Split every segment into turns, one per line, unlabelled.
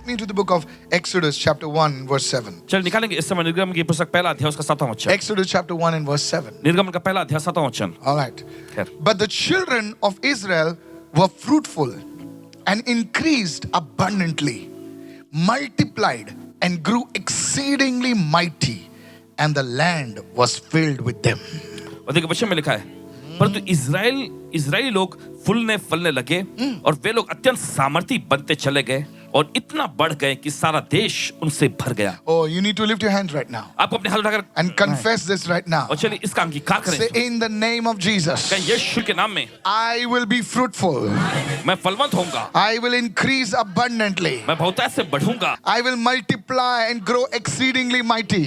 with me to the book of Exodus chapter 1 verse 7.
चल निकालेंगे इस समय निर्गमन की पुस्तक पहला अध्याय उसका 7वां वचन.
Exodus chapter 1 and verse 7.
निर्गमन का पहला अध्याय 7वां वचन.
All right.
खैर.
But the children of Israel were fruitful and increased abundantly, multiplied and grew exceedingly mighty, and the land was filled with them.
और देखिए वचन में लिखा है, परंतु इजरायली लोग फूलने फलने लगे और वे लोग अत्यंत सामर्थी बनते चले गए और इतना बढ़ गए कि सारा देश उनसे भर गया.
Oh, you need to lift your hands right now
आपको अपने हाथ उठाकर
and confess this right now.
और चलिए इसका अंगीकार
Say,
करें.
in the name of Jesus,
कहीं यीशु के नाम में
I will be fruitful.
मैं फलवंत होऊंगा,
I will increase abundantly.
मैं बहुतायत से बढ़ूंगा
I will multiply and grow exceedingly mighty.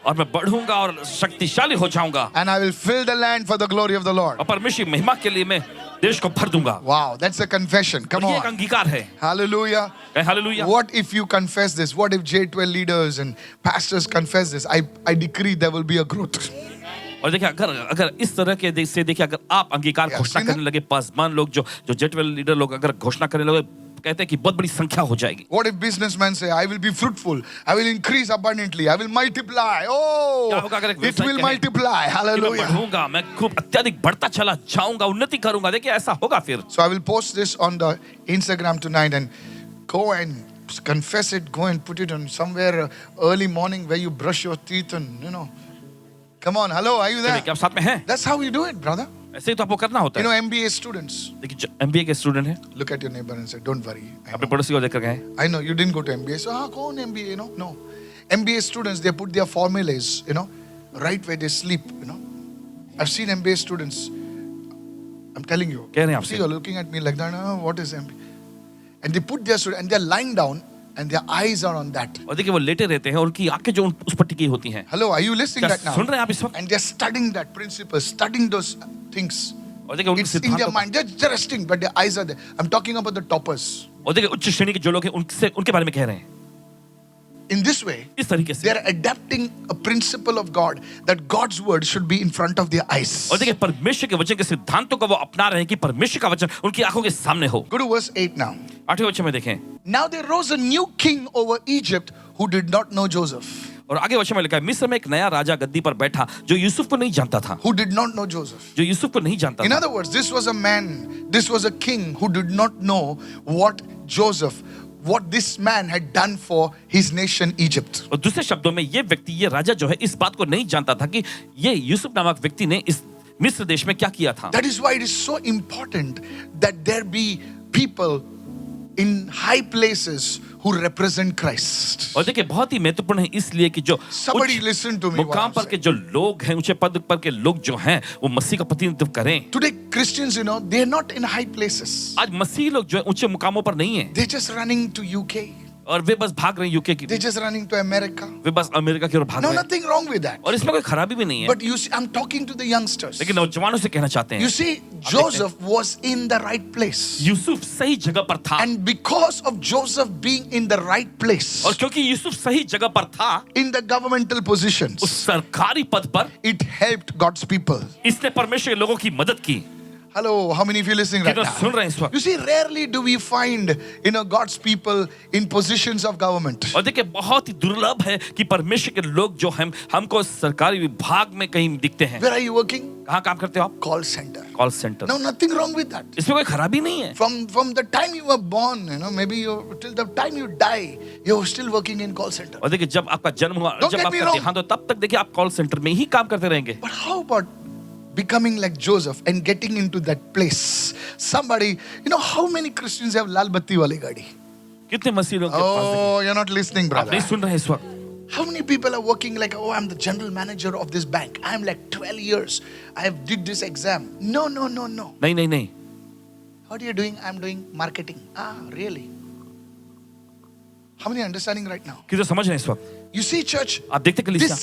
और मैं बढ़ूंगा और शक्तिशाली हो जाऊंगा
And I will fill the land for the glory of the Lord.
और परमेश्वर की महिमा के लिए मैं देश को भर दूंगा.
Wow, that's a confession. Come
और ये एक
on.
अंगीकार है.
Hallelujah.
Hallelujah.
What if you confess this? What if J12 leaders and pastors confess this? I decree there will be a growth.
और देखिए अगर इस तरह के से देखिए अगर आप अंगीकार घोषणा करने लगे, पासवान लोग जो जेटवेल लीडर लोग अगर घोषणा करने लगे, कहते हैं कि बहुत बड़ी संख्या हो जाएगी.
What if businessmen say, I will be fruitful, I will increase abundantly, I will multiply. Oh,
क्या होगा अगर एक
it
व्यवसाय
will
कहे,
multiply.
कि मैं
Hallelujah.
बढ़ूंगा, मैं खूब अत्यधिक बढ़ता चला जाऊंगा, उन्नति करूंगा. देखिए ऐसा होगा फिर.
So I will post this on the Instagram tonight and go and confess it. Go and put it on somewhere early morning where you brush your teeth and Come on, hello, are you
चलिए
there?
क्या आप साथ में हैं?
That's how we do it, brother.
ऐसे ही तो आपको करना होता
You know,
है.
MBA students.
देखिए MBA के स्टूडेंट हैं,
Look at your neighbor and say, don't worry.
अपने पड़ोसी को देखकर गए.
I know you didn't go to MBA. So, go on MBA, No. MBA students, they put their formulas, right where they sleep, I've seen MBA students. I'm telling you.
कह रहे हैं
See,
आपसे.
you're looking at me like that. What is MBA? And they put their student, and they're lying down, and their eyes are on that.
और देखिए वो लेटे रहते हैं और उनकी आंखें जो उस पर टिकी होती हैं.
Hello, are you listening
क्या
right now?
सुन रहे हैं आप इस वक्त?
And they're studying that principle, studying those things.
और देखिए उनके
It's in their
सिद्धांतों
mind. They're resting, but their eyes are there. I'm talking about the toppers.
और देखिए उच्च श्रेणी के जो लोग हैं उनके बारे में कह रहे हैं.
In this way,
इस तरीके से
they're adapting a principle of God that God's word should be in front of their eyes.
और देखिए परमेश्वर के वचन के सिद्धांतों को वो अपना रहे हैं कि परमेश्वर का वचन उनकी आंखों के सामने हो.
Go to verse 8 now.
8वें वचन में देखें.
Now there rose a new king over Egypt who did not know Joseph.
और आगे वचन में लिखा है, मिस्र में एक नया राजा गद्दी पर बैठा जो यूसुफ को नहीं जानता था.
Who did not know Joseph.
जो यूसुफ को नहीं जानता
In
था.
other words, this was a king who did not know what this man had done for his nation Egypt.
और दूसरे शब्दों में ये राजा जो है इस बात को नहीं जानता था कि ये यूसुफ नामक व्यक्ति ने इस मिस्र देश में क्या किया था.
That is why it is so important that there be people in high places who represent Christ.
और देखिए बहुत ही महत्वपूर्ण है इसलिए कि जो
Somebody listen to me. what
मुकाम
I'm
पर
saying.
के जो लोग हैं, ऊंचे पद पर के लोग जो हैं, वो मसीह का प्रतिनिधित्व करें.
Today Christians, they are not in high places.
आज मसीह लोग जो है ऊंचे मुकामों पर नहीं है
They're just running to UK.
और वे बस भाग रहे हैं यूके की.
They're just running to America.
वे बस अमेरिका की ओर भाग
No,
रहे हैं.
nothing wrong with that.
और इसमें कोई खराबी भी नहीं है.
But you see, I'm talking to the youngsters.
लेकिन नौजवानों से कहना चाहते
You
हैं,
see, Joseph was in the right place.
Yusuf सही जगह पर था.
And because of Joseph being in the right place,
और क्योंकि यूसुफ सही जगह पर था,
in the governmental
उस
positions,
सरकारी पद पर,
it helped God's people.
इसने परमेश्वर के लोगों की मदद की.
Hello, how many of you listening right
कितना सुन
now?
रहे हैं इस वक्त?
You see, rarely do we find, God's people in positions of government.
और देखिए बहुत ही दुर्लभ है कि परमेश्वर के लोग जो हम हमको सरकारी विभाग में कहीं दिखते हैं.
Where are you working?
कहाँ काम करते हो आप?
Call center.
Call centre.
No, nothing wrong with that.
इसमें कोई खराबी नहीं है.
From the time you were born, maybe till the time you die, you're still working in call center.
और देखिए जब आपका जन्म हुआ,
Don't
जब
get me
आपका
wrong.
देहांत हो, तब तक देखिए आप कॉल सेंटर में ही काम करते रहेंगे.
But how about becoming like Joseph and getting into that place? Somebody, how many Christians have Lal Batti wali gadi?
कितने मसीह लोग के पास
Oh, you're not listening,
देखिए. आप
brother.
नहीं सुन रहे हैं इस वक्त.
How many people are working like, I'm the general manager of this bank. I'm like 12 years. I have did this exam. No.
नहीं नहीं नहीं.
What are you doing? I'm doing marketing. Really? How many are understanding right now?
कितने समझ रहे हैं इस वक्त?
You see, church,
आप देखते कलीसिया.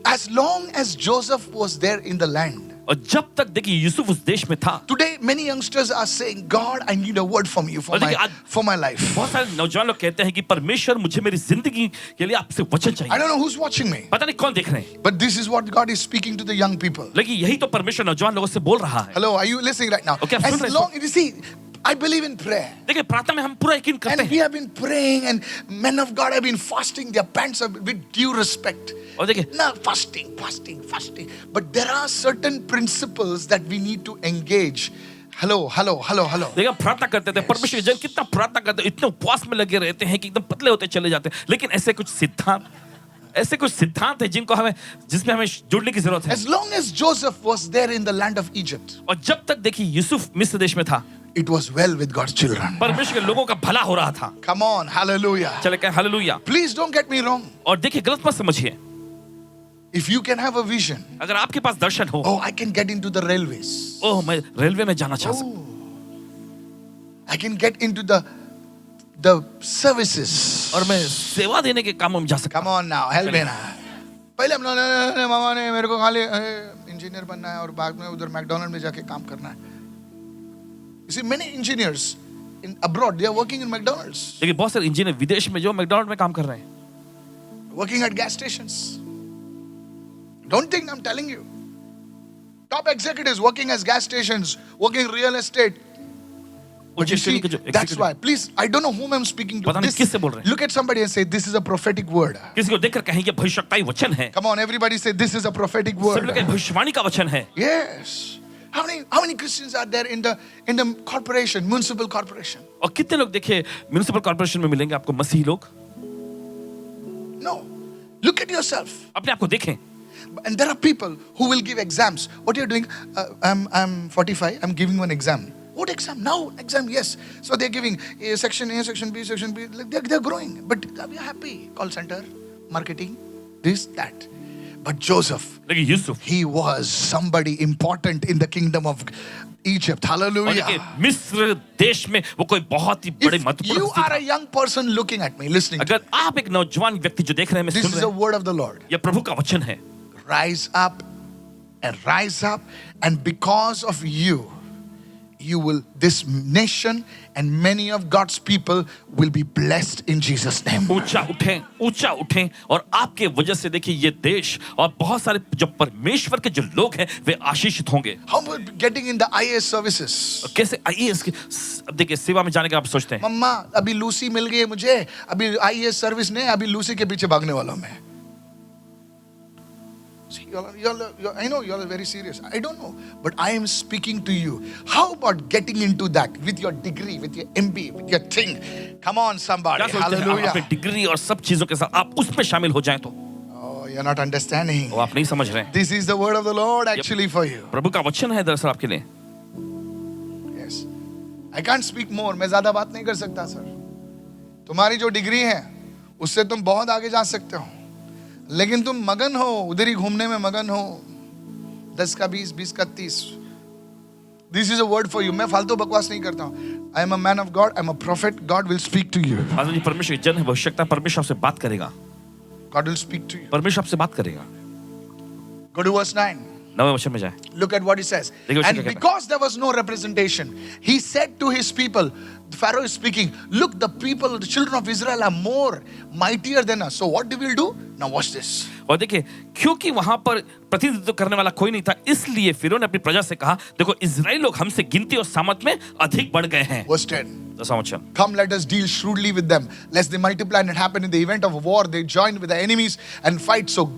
as long as Joseph was there in the land,
और जब तक देखिए यूसुफ उस देश में था.
today many youngsters are saying, God, I need a word from you
और देखिए आज
for my life.
बहुत सारे नौजवान लोग कहते हैं कि परमेश्वर मुझे मेरी जिंदगी के लिए आपसे वचन
I
चाहिए.
don't know who's watching me,
पता नहीं कौन देख रहे हैं,
but this is what God is speaking to the young people.
लेकिन यही तो परमेश्वर नौजवान लोगों से बोल रहा है.
Hello, are you listening right now?
Okay, I'm
As
listening.
long, you see, I believe in prayer.
देखिए प्रार्थना में हम पूरा यकीन करते
And we
हैं
have been praying, and men of God have been fasting. Their pants are with due respect.
और देखिए
Now, fasting. But there are certain principles that we need to engage. Hello.
देखिए हम प्रार्थना करते थे, परमेश्वर के जन कितना प्रार्थना करते हैं, इतने उपवास में लगे रहते हैं कि एकदम पतले होते चले जाते हैं, लेकिन ऐसे कुछ सिद्धांत है जिसमें हमें जुड़ने की जरूरत है।
As long as Joseph was there in the land of Egypt,
और जब तक देखिए यूसुफ मिस्र देश में था,
it was well with God's children.
परमेश्वर के लोगों का भला हो रहा था।
Come on, hallelujah.
चले कहें hallelujah.
Please don't get me wrong.
और देखिए गलत मत समझिए,
If you can have a vision,
अगर आपके पास दर्शन हो,
oh, I can get into the railways.
ओह मैं रेलवे में जाना चाह सकता हूँ,
I can get into the services.
और मैं सेवा देने के कामों में जा सकता
Come on now, help me now. पहले हम लोग ने मामा ने मेरे को खाली इंजीनियर बनना है और बाद में उधर मैकडोनल्ड में जाके काम करना है. You see, many engineers in abroad, they are working in McDonald's,
हूँ। देखिए बहुत सारे इंजीनियर विदेश में जो मैकडॉनल्ड में काम कर रहे हैं,
working at gas stations. Don't think I'm telling you. Top executives working as gas stations, working real estate. But you see, that's why. Please, I don't know whom I'm speaking to.
पता नहीं किससे बोल रहे हैं।
Look at somebody and say, this is a prophetic word.
किसी को देखकर कहें ये भविष्यवाणी वचन है,
Come on, everybody say, this is a prophetic
सब लोग
word.
कहें भविष्यवाणी का वचन है।
Yes. How many Christians are there in the corporation, municipal corporation?
और कितने लोग देखिए म्युनिसिपल कॉर्पोरेशन में मिलेंगे आपको मसीही लोग?
No. Look at yourself.
अपने आप को देखें।
And there are people who will give exams. What you're doing? I'm 45. I'm giving one exam. What exam? Now exam, yes. So they're giving section A, section B, section B. They're growing. But we are happy. Call center, marketing, this, that. But Joseph,
लेकिन Yusuf,
he was somebody important in the kingdom of Egypt.
और देखिए
Hallelujah.
मिस्र देश में वो कोई बहुत ही बड़े
If
महत्वपूर्ण
you
हस्ती
are
था।
a young person looking at me, listening,
अगर आप एक नौजवान व्यक्ति जो देख रहे हैं, मैं
this
सुन
is
रहे
the
हैं,
word of the Lord.
यह प्रभु का वचन है।
Rise up, and because of you will, this nation and many of God's people will be blessed in Jesus' name.
ऊंचा उठें और आपके वजह से देखिए ये देश और बहुत सारे जो परमेश्वर के जो लोग हैं वे आशीषित होंगे।
How about getting in the IAS services?
कैसे आईएएस के अब देखिए सेवा में जाने का आप सोचते हैं,
मम्मा अभी लूसी मिल गई है मुझे, अभी IAS सर्विस नहीं, अभी लूसी के पीछे भागने वाला हूं मैं. See, I know you all are very serious. I don't know. But I am speaking to you. How about getting into that with your degree, with your MBA, with your thing? Come on, somebody.
क्या सोचते हैं आप
Hallelujah.
अपने degree और सब चीजों के साथ आप उसमें शामिल हो जाएं तो
Oh, you're not understanding.
वो आप नहीं समझ रहे हैं।
This is the word of the Lord actually for you.
प्रभु का वचन है दरअसल आपके लिए।
Yes. I can't speak more. मैं ज्यादा बात नहीं कर सकता सर. तुम्हारी जो डिग्री है उससे तुम बहुत आगे जा सकते हो, लेकिन तुम मगन हो, उधर ही घूमने में मगन हो, 10 का 20, 20 का 30. This is a word for you. मैं फालतू बकवास नहीं करता हूँ. I am a man of God. I am a prophet. God will speak to you.
आज जी परमेश्वर के जन है, आवश्यकता परमेश्वर आपसे बात करेगा,
God will speak to you.
परमेश्वर आपसे बात करेगा।
Go to verse 9.
9वें वचन में जाए।
Look at what he says.
देखिए
And
क्या कहता है।
because there was no representation, he said to his people, Pharaoh is speaking, look, the people, the children of Israel are more mightier than us. So what we will do? Now watch this.
और देखिए क्योंकि वहां पर प्रतिनिधित्व करने वाला कोई नहीं था, इसलिए फिरौन ने अपनी प्रजा से कहा, देखो इजराइल लोग हमसे गिनती और सामर्थ में अधिक बढ़ गए हैं।
Verse 10.
10वां वचन।
Come, let us deal shrewdly with them, lest they multiply and it happen in the event of war, they join with the enemies and fight. So,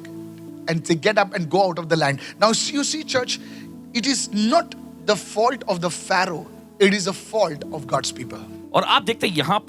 and they get up and go out of the land. Now, you see, church, it is not the fault of the Pharaoh, it is the fault of God's people.
और आप देखते हैं यहाँ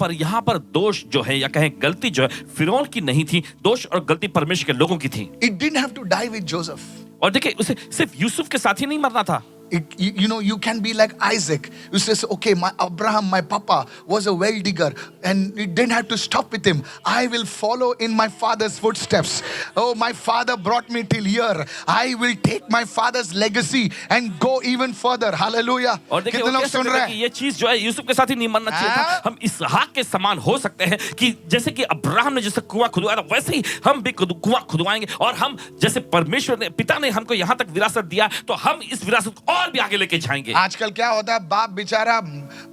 पर दोष जो है या कहें गलती जो है फिरौन की नहीं थी, दोष और गलती परमेश्वर के लोगों की थी।
It didn't have to die with Joseph.
और देखिए उसे सिर्फ यूसुफ के साथ ही नहीं मरना था।
You can be like Isaac. You say, okay, my Abraham, my papa was a well digger, and it didn't have to stop with him. I will follow in my father's footsteps. Oh, my father brought me till here. I will take my father's legacy and go even further. Hallelujah.
और देखिए वो कह सकते हैं कि ये चीज जो है यूसुफ के साथ ही नहीं मरना चाहिए था। हम इसहाक के समान हो सकते हैं कि जैसे कि अब्राहम ने जैसे कुआं खुदवाया था, वैसे ही हम भी कुआं खुदवाएंगे, और हम जैसे परमेश्वर ने पिता ने हमको यहाँ तक विरासत दिया तो हम इस विरासत को और भी आगे लेके जाएंगे।
आजकल क्या होता है, बाप बेचारा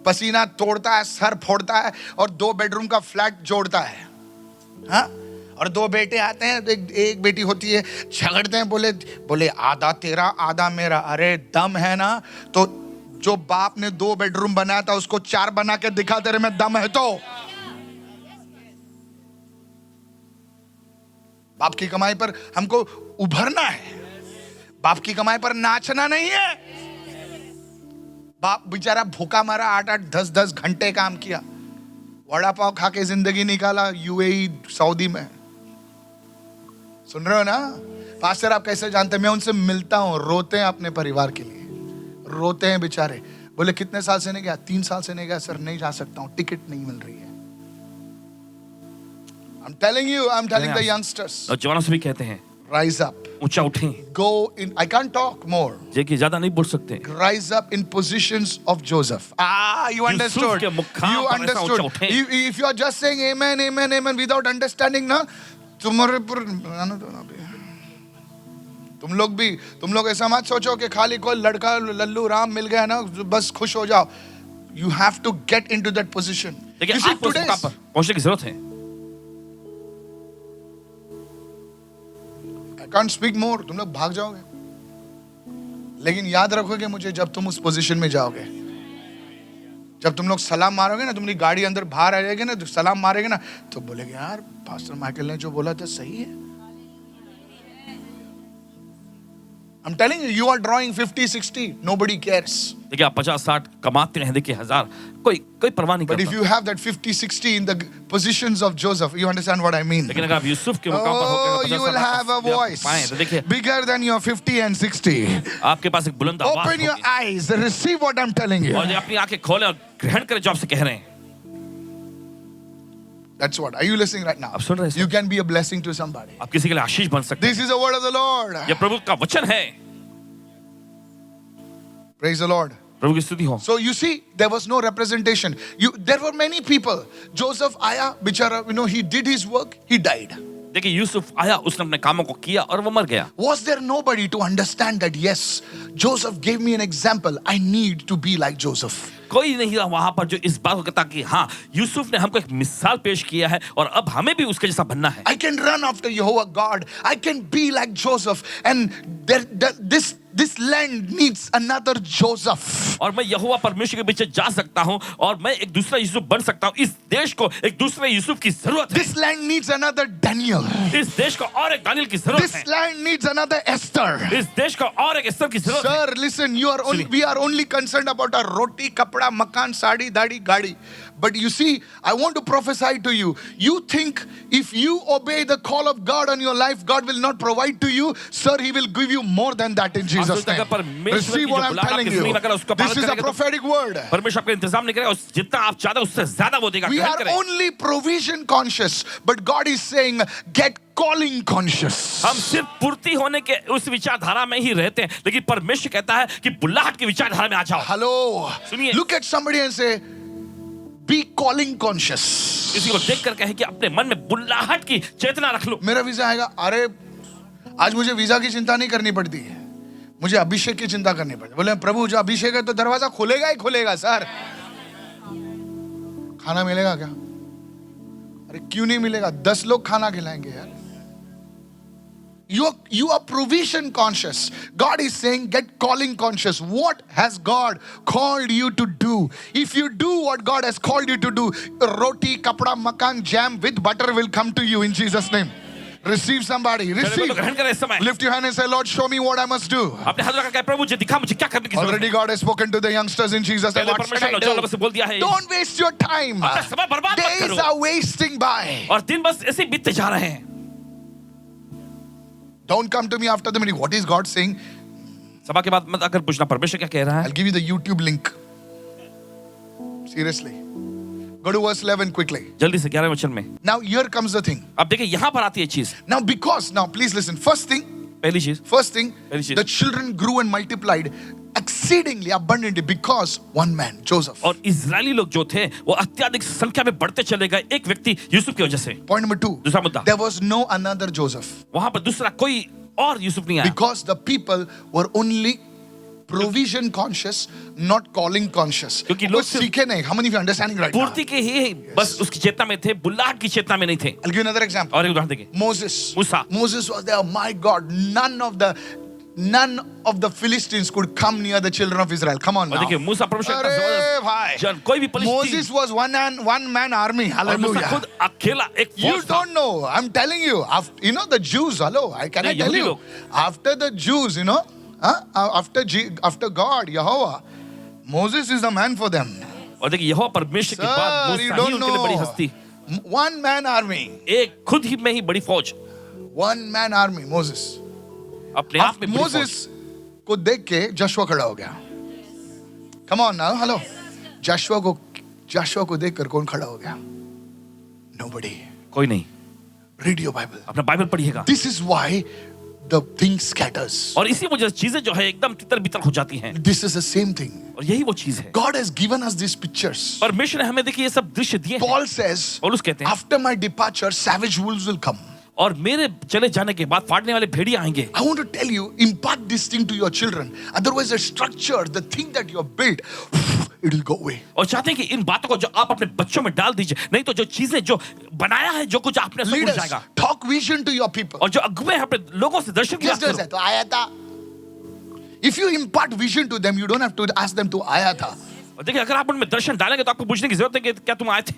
पसीना तोड़ता है, सर फोड़ता है और 2 बेडरूम का फ्लैट जोड़ता है, हाँ? और 2 बेटे आते हैं, एक बेटी होती है, झगड़ते हैं, बोले आधा तेरा आधा मेरा। अरे दम है ना तो जो बाप ने 2 बेडरूम बनाया था उसको 4 बना के दिखा, तेरे में दम है तो। बाप की कमाई पर हमको उभरना है, बाप की कमाई पर नाचना नहीं है। बाप बेचारा भूखा मारा, 8-8 10-10 घंटे काम किया, वड़ा पाव खा के जिंदगी निकाला यूएई सऊदी में। सुन रहे हो ना? पास्टर आप कैसे जानते हैं? मैं उनसे मिलता हूं, रोते हैं अपने परिवार के लिए, रोते हैं बेचारे। बोले कितने साल से नहीं गया? 3 साल से नहीं गया सर, नहीं जा सकता हूं, टिकट नहीं मिल रही है। I'm telling you, I'm telling the youngsters,
और जवानों से भी कहते हैं
rise up,
ऊंचा उठें।
go in, I can't talk more,
देखिए ज्यादा नहीं बोल सकते।
rise up in positions of Joseph. You understood?
के मुकाम
You
पर ऐसा ऊंचा
understood?
उठें।
If you are just saying amen, amen, amen without understanding ना, तुम्हारे पर तुम लोग ऐसा मत सोचो कि खाली कोई लड़का लल्लू राम मिल गया ना बस खुश हो जाओ। You have to get into that position.
देखिए
You see,
आपको उस
today's-
मुकाम पर पहुंचने की जरूरत है।
I can't speak more. तुम लोग भाग जाओगे, लेकिन याद रखोगे मुझे जब तुम उस पोजीशन में जाओगे, जब तुम लोग सलाम मारोगे ना, तुम्हारी गाड़ी अंदर बाहर आ जाएगी ना, तो सलाम मारेगे ना, तो बोलेगे यार पास्टर माइकल ने जो बोला था सही है। I'm telling you, you are drawing 50-60. Nobody cares.
देखिए आप 50-60 कमाते हैं, देखिए 1000, कोई परवाह नहीं
But if
करता।
you have that 50-60 in the positions of Joseph, you understand what I mean?
लेकिन अगर आप यूसुफ के मुकाम पर होकर
Oh, you will have a voice
पाएं तो देखिए
bigger than your 50 and 60.
आपके पास एक बुलंद आवाज
Open your
होगी।
eyes, receive what I'm telling you.
और जो अपनी आंखें खोले और ग्रहण करें जो आपसे कह रहे हैं।
That's what. Are you listening right now?
आप सुन रहे हैं?
You can be a blessing to somebody.
आप किसी के लिए आशीष बन सकते हैं।
This is the word of the Lord.
यह प्रभु का वचन है।
Praise the Lord.
प्रभु की स्तुति हो।
So you see, there was no representation. There were many people. Joseph Aya, bichara, he did his work. He died.
देखिए यूसुफ आया, उसने अपने कामों को किया और वो मर गया।
Was there nobody to understand that? Yes, Joseph gave me an example. I need to be like Joseph.
कोई नहीं था वहां पर जो इस बात को कहता कि हाँ यूसुफ ने हमको एक मिसाल पेश किया है और अब हमें भी उसके जैसा बनना है।
I can run after Jehovah God. I can be like Joseph. And this land needs another Joseph.
और मैं यहोवा परमेश्वर के पीछे जा सकता हूँ और मैं एक दूसरा यूसुफ बन सकता हूँ। इस देश को एक दूसरे यूसुफ की जरूरत है।
This land needs another Daniel.
इस देश को और एक दानियल की जरूरत
This
है।
land needs another Esther.
इस देश को और एक एस्तर की जरूरत है।
Sir, listen, we are only concerned about our roti, kapda, makan, sadi, dadi, gadi. But you see, I want to prophesy to you. You think if you obey the call of God on your life, God will not provide to you? Sir, He will give you more than that in Jesus' name. Receive what I'm telling you. This is a prophetic word.
परमेश्वर आपका इंतजाम नहीं करेगा, जितना आप चाहते उससे ज्यादा वो देगा।
We are only provision conscious, but God is saying, get calling conscious.
हम सिर्फ पूर्ति होने के उस विचारधारा में ही रहते हैं, लेकिन परमेश्वर कहता है कि बुल्लाहट की विचारधारा में आ जाओ।
Hello.
सुनिए।
Look at somebody and say, be calling conscious.
किसी को देख कर कहे कि अपने मन में बुल्लाहट की चेतना रख लो।
मेरा वीजा आएगा, अरे आज मुझे वीजा की चिंता नहीं करनी पड़ती है, मुझे अभिषेक की चिंता करनी पड़ती है। बोले प्रभु जो अभिषेक है तो दरवाजा खुलेगा ही खुलेगा। सर खाना मिलेगा क्या? अरे क्यों नहीं मिलेगा? 10 लोग खाना खिलाएंगे यार। You are provision conscious. God is saying get calling conscious. What has God called you to do? If you do what God has called you to do, roti, kapda, makan, jam with butter will come to you in Jesus' name. Receive somebody. Receive. Lift your hand and say, Lord, show me what I must do. Already God has spoken to the youngsters in Jesus' name. What should I do? Don't waste your time. Days are wasting by.
और दिन बस ऐसे बीतते जा रहे हैं।
Don't come to me after the meeting. What is God saying?
सभा के बाद मत आकर पूछना परमेश्वर क्या कह रहा है।
I'll give you the YouTube link. Seriously. Go to verse 11 quickly.
जल्दी से 11वें वचन में।
Now here comes the thing.
अब देखिए यहाँ पर आती है चीज।
Now please listen. First thing,
पहली चीज।
the children grew and multiplied exceedingly abundantly because one man, Joseph.
और इजरायली लोग जो थे वो अत्यधिक संख्या में बढ़ते चले गए एक व्यक्ति यूसुफ की वजह से।
Point number 2.
दूसरा मुद्दा।
There was no another Joseph.
वहां पर दूसरा कोई और यूसुफ नहीं आया।
Because the people were only provision conscious, not calling conscious.
क्योंकि
लोग
लोग
सीखे नहीं. How many of you are understanding right now?
पूर्ति के ही बस उसकी चेतना में थे, बुल्लाहट की चेतना में नहीं थे।
I'll give you another example.
और एक उदाहरण देखिए।
Moses.
Musa.
Moses was there. My God, none of the none of the Philistines could come near the children of Israel. Come on
और
now.
देखिए मूसा परमेश्वर का
अरे
जबरदस्त
भाई,
जन, कोई भी फलिस्तीन
Moses was one man army.
और मूसा खुद
Hallelujah.
अकेला एक
You
फौज था।
don't know. I'm telling you. After, you know the Jews. Hello, can I
नहीं,
tell
यहूदी
you?
लोग।
After the Jews, you know, after God, Yahweh, Moses is the man for them.
और देखिए यहोवा परमेश्वर के बाद
Sir, you
Musa he
don't
उनके लिए बड़ी
know.
हस्ती,
One man army.
एक खुद ही में ही बड़ी फौज,
One man army. Moses.
अपने आप में बड़ी फौज।
Moses को देख के जशुआ खड़ा हो गया. Come on now, hello. जशुआ को देखकर कौन खड़ा हो गया? Nobody.
कोई नहीं।
Read your Bible.
अपना बाइबल पढ़िएगा।
This is why the thing scatters.
और इसी वजह से चीजें जो है एकदम तितर बितर हो जाती हैं।
This is the same thing.
और यही वो चीज है।
God has given us these pictures.
परमेश्वर ने हमें देखिए ये सब दृश्य दिए हैं।
Paul says,
पौलुस कहते हैं,
after my departure, savage wolves will come.
और मेरे चले जाने के बाद फाड़ने वाले भेड़िया आएंगे।
I want to tell you, impart this thing to your children. Otherwise, the structure, the thing that you have built, it will go away.
और चाहते हैं कि इन बातों को जो आप अपने बच्चों में डाल दीजिए, नहीं तो जो चीजें जो बनाया है, जो कुछ आपने सब उड़
Leaders,
जाएगा।
talk vision to your people.
और जो अगुवे हैं अपने लोगों से दर्शन की बात
Just
करो।
तो आया था. If you impart vision to them, you don't have to ask them to आया था.
और देखिए अगर आप उनमें दर्शन डालेंगे तो आपको पूछने की जरूरत है कि क्या तुम आए थे?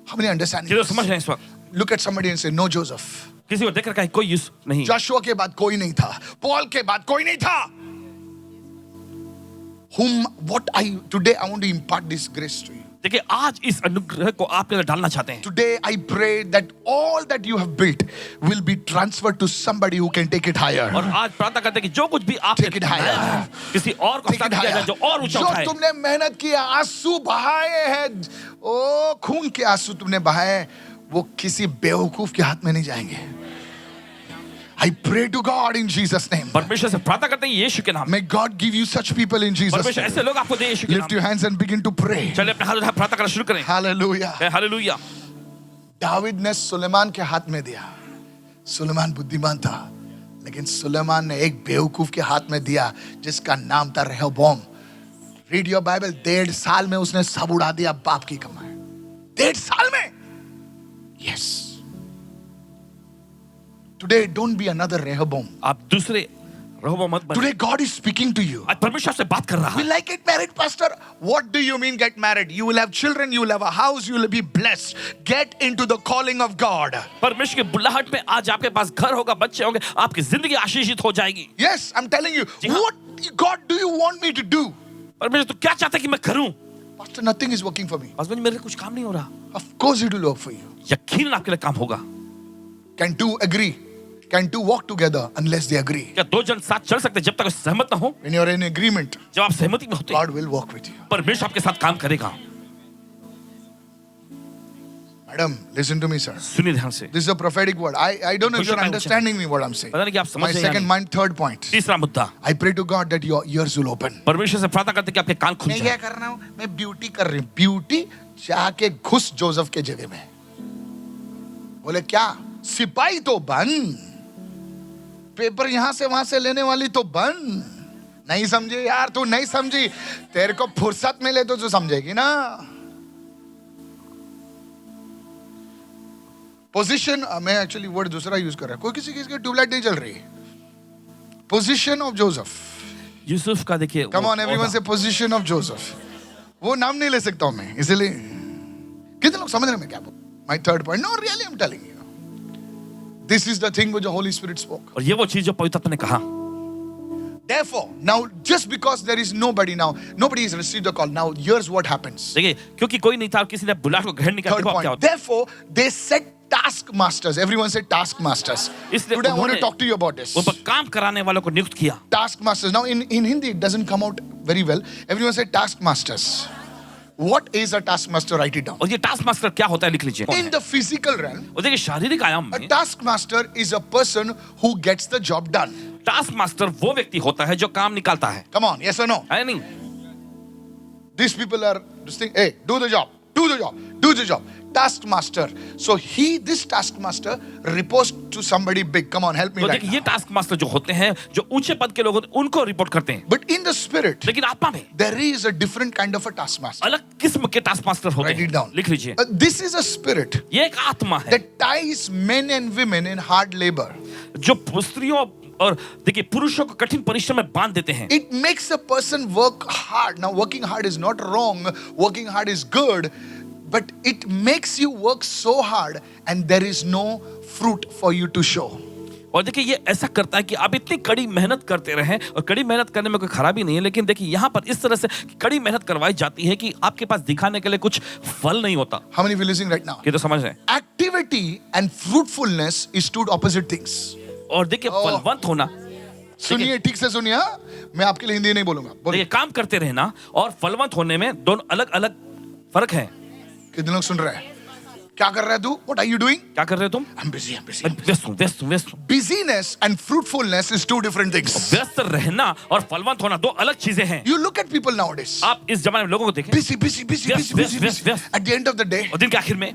How many understand
किसी
this?
समझ रहे हैं इस वक्त?
Look at somebody and say, no Joseph.
किसी को देखकर कहे कोई यूसुफ नहीं।
Joshua के बाद कोई नहीं था. Paul के बाद कोई नहीं था. Today I want to impart this grace to you.
देखिए आज इस अनुग्रह को आपके अंदर डालना चाहते हैं।
Today I pray that all that you have built will be transferred to somebody who can take it higher.
और आज प्रार्थना करते हैं कि जो कुछ भी आपने
Take it
बनाया
higher.
है, किसी और को
Take it
हस्तांतरित किया
higher.
जाए जो और ऊंचा
जो
उठाए।
तुमने मेहनत की, आंसू बहाए हैं, ओ खून के आंसू तुमने बहाए, वो किसी बेवकूफ के हाथ में नहीं जाएंगे. I pray to God in Jesus' name.
परमेश्वर से प्रार्थना करते हैं यीशु के नाम में।
May God give you such people in Jesus'
परमेश्वर
name.
ऐसे लोग आपको दे यीशु के नाम
Lift your hands and begin to pray.
में। चलिए अपने हाथ उठाकर प्रार्थना करना शुरू करें।
Hallelujah.
हालेलुया।
दाविद ने सुलेमान के हाथ में दिया. सुलेमान बुद्धिमान था, लेकिन सुलेमान ने एक बेवकूफ के हाथ में दिया जिसका नाम था रेहोबोम. Read your Bible. 1.5 साल में उसने सब उड़ा दिया बाप की कमाई. 1.5 साल में. Yes. Today don't be another Rehoboam.
आप दूसरे रहोबोम मत बने।
Today God is speaking to you.
आज परमेश्वर से बात कर रहा
We
है।
like get married, pastor. What do you mean get married? You will have children, you will have a house, you will be blessed. Get into the calling of God.
परमेश्वर की बुलाहट में आज आपके पास घर होगा, बच्चे होंगे, आपकी जिंदगी आशीषित हो जाएगी।
Yes, I'm telling you.
जी हाँ।
What God do you want me to do?
परमेश्वर तो क्या चाहता है कि मैं करूं?
Pastor, nothing is working for me.
Husband मेरे लिए कुछ काम नहीं हो रहा।
Of course it will work for you.
यकीनन आपके लिए काम होगा।
Can two agree? Can two walk together unless they agree?
क्या दो जन साथ चल सकते हैं जब तक वे सहमत ना हो?
When you're in agreement,
जब आप सहमति में होते हैं,
God will walk with you.
परमेश्वर आपके साथ काम करेगा।
Madam, listen to me, sir.
सुनिए ध्यान से।
This is a prophetic word. I don't know if you're
Kushal-
understanding me what I'm saying.
पता नहीं कि आप समझ
My
रहे हैं या
second,
नहीं।
my third point.
तीसरा मुद्दा,
I pray to God that your ears will open.
परमेश्वर से प्रार्थना करते हैं कि आपके कान खुल
मैं क्या
जाए।
कर रहा हूँ? मैं ब्यूटी कर रही हूँ. ब्यूटी जाके घुस जोसेफ के जगह में. बोले क्या? सिपाही तो बन. पेपर यहां से वहां से लेने वाली तो बन. नहीं समझे यार, तू नहीं समझी. तेरे को फुर्सत मिले तो तू समझेगी ना. पोजीशन, मैं एक्चुअली वर्ड दूसरा यूज कर रहा हूं. कोई किसी की ट्यूबलाइट नहीं चल रही. Position of Joseph.
यूसुफ का देखिए।
कम ऑन एवरीवन से पोजीशन ऑफ जोसेफ. वो नाम नहीं ले सकता हूं मैं, इसलिए कितने लोग समझ रहे हैं मैं क्या बोल. My third point. No really I am telling you. This is the thing which the Holy Spirit spoke.
और ये वो चीज जो पवित्र आत्मा ने कहा।
Therefore, now just because there is nobody now, nobody has received the call. Now here's what happens.
देखिए क्योंकि कोई नहीं था और किसी ने बुलाहट को ग्रहण नहीं किया।
Third
देखो अब क्या
point.
होता है।
Therefore, they set taskmasters. Everyone said taskmasters.
इसलिए
Today I want to
उन्होंने
talk to you about this.
उन पर काम कराने वालों को नियुक्त किया।
Taskmasters. Now in Hindi it doesn't come out very well. Everyone said taskmasters. What is a taskmaster? Write it down.
और ये टास्क मास्टर क्या होता है लिख लीजिए।
In the physical realm,
और देखिए शारीरिक आयाम
a
में
taskmaster is a person who gets the job done.
Task master वो व्यक्ति होता है जो काम निकालता है।
Come on, yes or no?
है नहीं?
These people are just think, hey, do the job, do the job, do the job. Taskmaster. So this taskmaster reports to somebody big. Come on, help me
तो
right
देखिए
now.
ये task master जो होते हैं, जो ऊंचे पद के लोग होते हैं, उनको रिपोर्ट करते हैं।
But in the spirit,
लेकिन आत्मा में
there is a different kind of a taskmaster.
अलग किस्म के टास्क मास्टर होते
Write it
हैं।
down.
लिख लीजिए।
This is a spirit
ये एक आत्मा है
that ties men and women in hard labor.
जो स्त्रियों और देखिए पुरुषों को कठिन परिश्रम में बांध देते हैं।
It makes a person work hard. Now, working hard is not wrong. Working hard is good. But it makes you work so hard and there is no fruit for you to show.
और देखिए ये ऐसा करता है कि आप इतनी कड़ी मेहनत करते रहें, और कड़ी मेहनत करने में कोई खराबी नहीं है, लेकिन देखिए यहाँ पर इस तरह से कड़ी मेहनत करवाई जाती है कि आपके पास दिखाने के लिए कुछ फल नहीं होता।
How many of you listening right now?
ये तो समझ रहे हैं।
Activity and fruitfulness is two opposite things.
और देखिए फलवंत होना,
सुनिए, ठीक से सुनिए, हाँ? मैं आपके लिए हिंदी नहीं बोलूंगा।
देखिए काम करते रहना और फलवंत होने में दोनों अलग अलग फर्क है।
कितने लोग सुन रहे हैं? क्या कर रहा है तू? What are you doing?
क्या कर रहे हो तुम?
I'm busy.
व्यस्त हूं।
Busyness and fruitfulness is two different things.
व्यस्त रहना और फलवंत होना दो अलग चीजें हैं।
You look at people nowadays.
आप इस जमाने में लोगों को देखें,
Busy.
Yes.
At the end of the day,
और दिन के आखिर में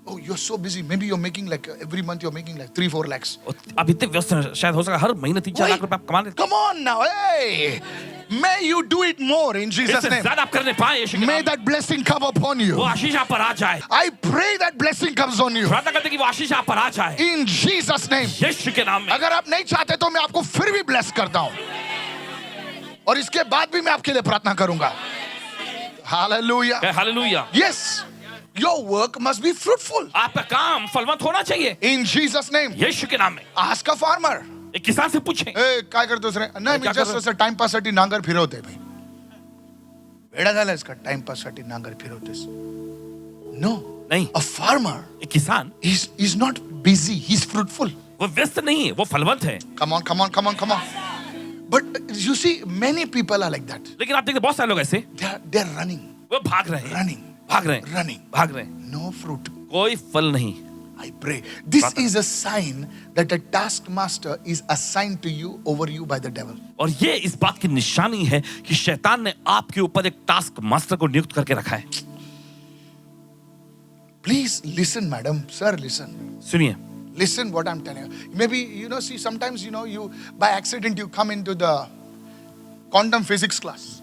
oh, you're so busy. Maybe you're making like every month you're making like 3-4 lakhs.
आप इतने व्यस्त हैं, शायद हो सका हर महीने 3-4 लाख रुपए आप कमा लेते।
Come on now, hey! May you do it more in Jesus'
इससे
name.
ज्यादा आप करने पाए यीशु के
May
नाम में।
that blessing come upon you.
वो आशीष आप पर आ जाए।
I pray that blessing comes on you.
प्रार्थना करते कि वो आशीष आप पर आ जाए
In Jesus' name.
यीशु के नाम में।
अगर आप नहीं चाहते तो मैं आपको फिर भी bless करता हूं, और इसके बाद भी मैं आपके लिए प्रार्थना करूंगा। Hallelujah.
Hallelujah.
Yes, your work must be fruitful.
आपका काम फलवंत होना चाहिए
In Jesus' name.
यीशु के नाम में।
Ask a farmer.
एक किसान से पूछें,
ए काय करतो रे? नाही, मी
क्या
जस्ट
कर
असं टाइमपास साठी नांगर फिरवते मी. वेडा झालायस का टाइमपास साठी नांगर फिरवतेस? No.
नहीं।
A farmer
एक किसान
is not busy. He's fruitful.
वो व्यस्त नहीं है, वो फलवंत है।
Come on. But you see, many people are like that.
लेकिन आप देखते बहुत सारे लोग ऐसे,
They're running.
वो भाग रहे हैं, भाग रहे हैं,
No fruit.
कोई फल नहीं।
I pray. This is a sign that a taskmaster is assigned to you, over you by the devil.
और ये इस बात की निशानी है कि शैतान ने आपके ऊपर एक टास्क मास्टर को नियुक्त करके रखा है।
Please listen, madam, sir, listen.
सुनिए,
Listen what I'm telling you. Maybe, see, sometimes, you, by accident, you come into the quantum physics class.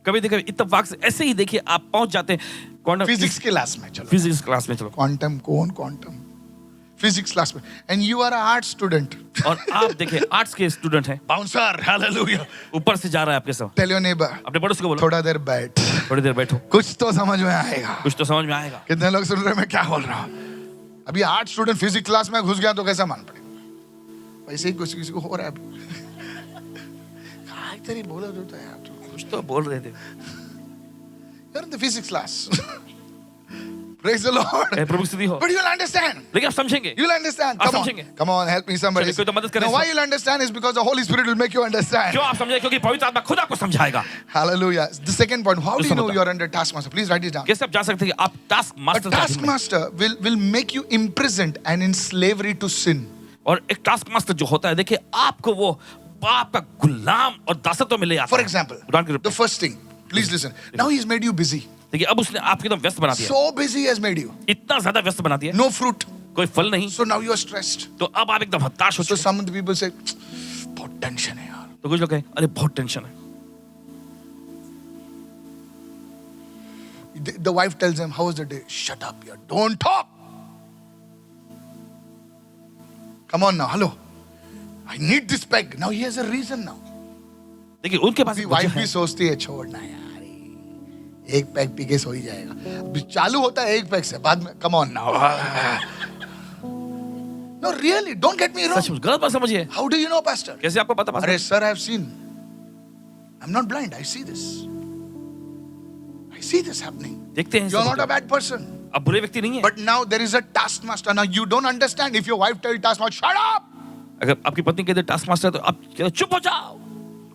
कभी देखिए इत्तेफाक से ऐसे ही देखिए आप पहुंच जाते हैं क्वांटम
Physics क्लास में चलो.
फिजिक्स क्लास में, चलो
Quantum. Physics class में. And you are an art student.
और आप देखिए आर्ट्स के स्टूडेंट हैं,
Bouncer, hallelujah.
ऊपर से जा रहा है आपके सब।
Tell your neighbor,
अपने पड़ोसी को बोलो
थोड़ा देर बैठ.
थोड़ी देर बैठो,
कुछ तो समझ में आएगा.
कुछ तो समझ में आएगा।
कितने लोग सुन रहे हैं मैं क्या बोल रहा हूँ? अभी आर्ट स्टूडेंट फिजिक्स क्लास में घुस गया तो कैसा मान पड़ेगा? वैसे ही कुछ किसी को हो रहा है अभी. काय तरी बोलत होता यार तू.
कुछ तो बोल रहे थे।
You're in the physics class. Praise the Lord.
प्रभु स्तुति हो।
But you'll understand.
लेकिन आप समझेंगे,
You'll understand.
आप
Come on.
समझेंगे।
Come on, help me somebody.
चलिए, कोई तो मदद करे
Now, why
इसमें।
you'll understand is because the Holy Spirit will make you understand.
क्यों आप समझे? क्योंकि पवित्र आत्मा खुद आपको समझाएगा।
Hallelujah. The second point, how do you know
दूसरा
you're under taskmaster? Please write it down.
कैसे आप जा सकते हैं कि आप टास्क
A
मास्टर के अधीन में?
taskmaster will make you imprisoned and in slavery to sin.
और एक टास्क मास्टर जो होता है, देखिए आपको वो आपका गुलाम और दासत्व में ले आता
For
है।
example,
उदाहरण के रूप
the
में,
first thing, please listen. Now he's made you busy.
देखिए अब उसने आपको एकदम व्यस्त बना दिया,
So busy he has made you.
इतना ज्यादा व्यस्त बना दिया,
No fruit.
कोई फल नहीं।
So now you are stressed.
तो अब आप एकदम हताश हो
So
चुके हैं।
some of the people say, बहुत टेंशन है यार.
तो कुछ लोग कहें, अरे बहुत टेंशन है।
The wife tells him, how was the day? Shut up, yaar. Don't talk. Come on now, hello. I need this peg. Now he has a reason now.
देखिए उनके पास
The
एक
wife
वजह
भी
है।
सोचती है छोड़ना यार, एक पैक पी के सो ही जाएगा. अभी चालू होता है एक पैक से, बाद में come on now. No, really, don't get me wrong.
सच में गलत मत समझिए।
How do you know, pastor?
कैसे आपको पता?
अरे sir, I have seen. I'm not blind. I see this. I see this happening.
देखते हैं।
You're not a bad person.
अब बुरे व्यक्ति नहीं है।
But now there is a taskmaster. Now you don't understand. If your wife tells taskmaster, shut up.
अगर आपकी पत्नी कहते टास्क मास्टर है, तो आप कहते चुप हो जाओ।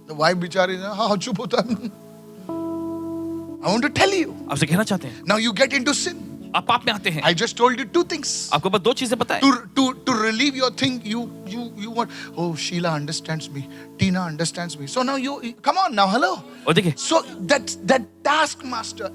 The wife बिचारी, हाँ चुप होता है. I want to tell you.
आपसे कहना चाहते हैं,
Now you get into sin.
आप पाप में आते हैं।
I just told you two things.
आपको बस दो चीजें पता है।
To relieve your thing, you want. Oh, Sheila understands me. Tina understands me. So now you come on now. Hello.
और देखिए,
So that taskmaster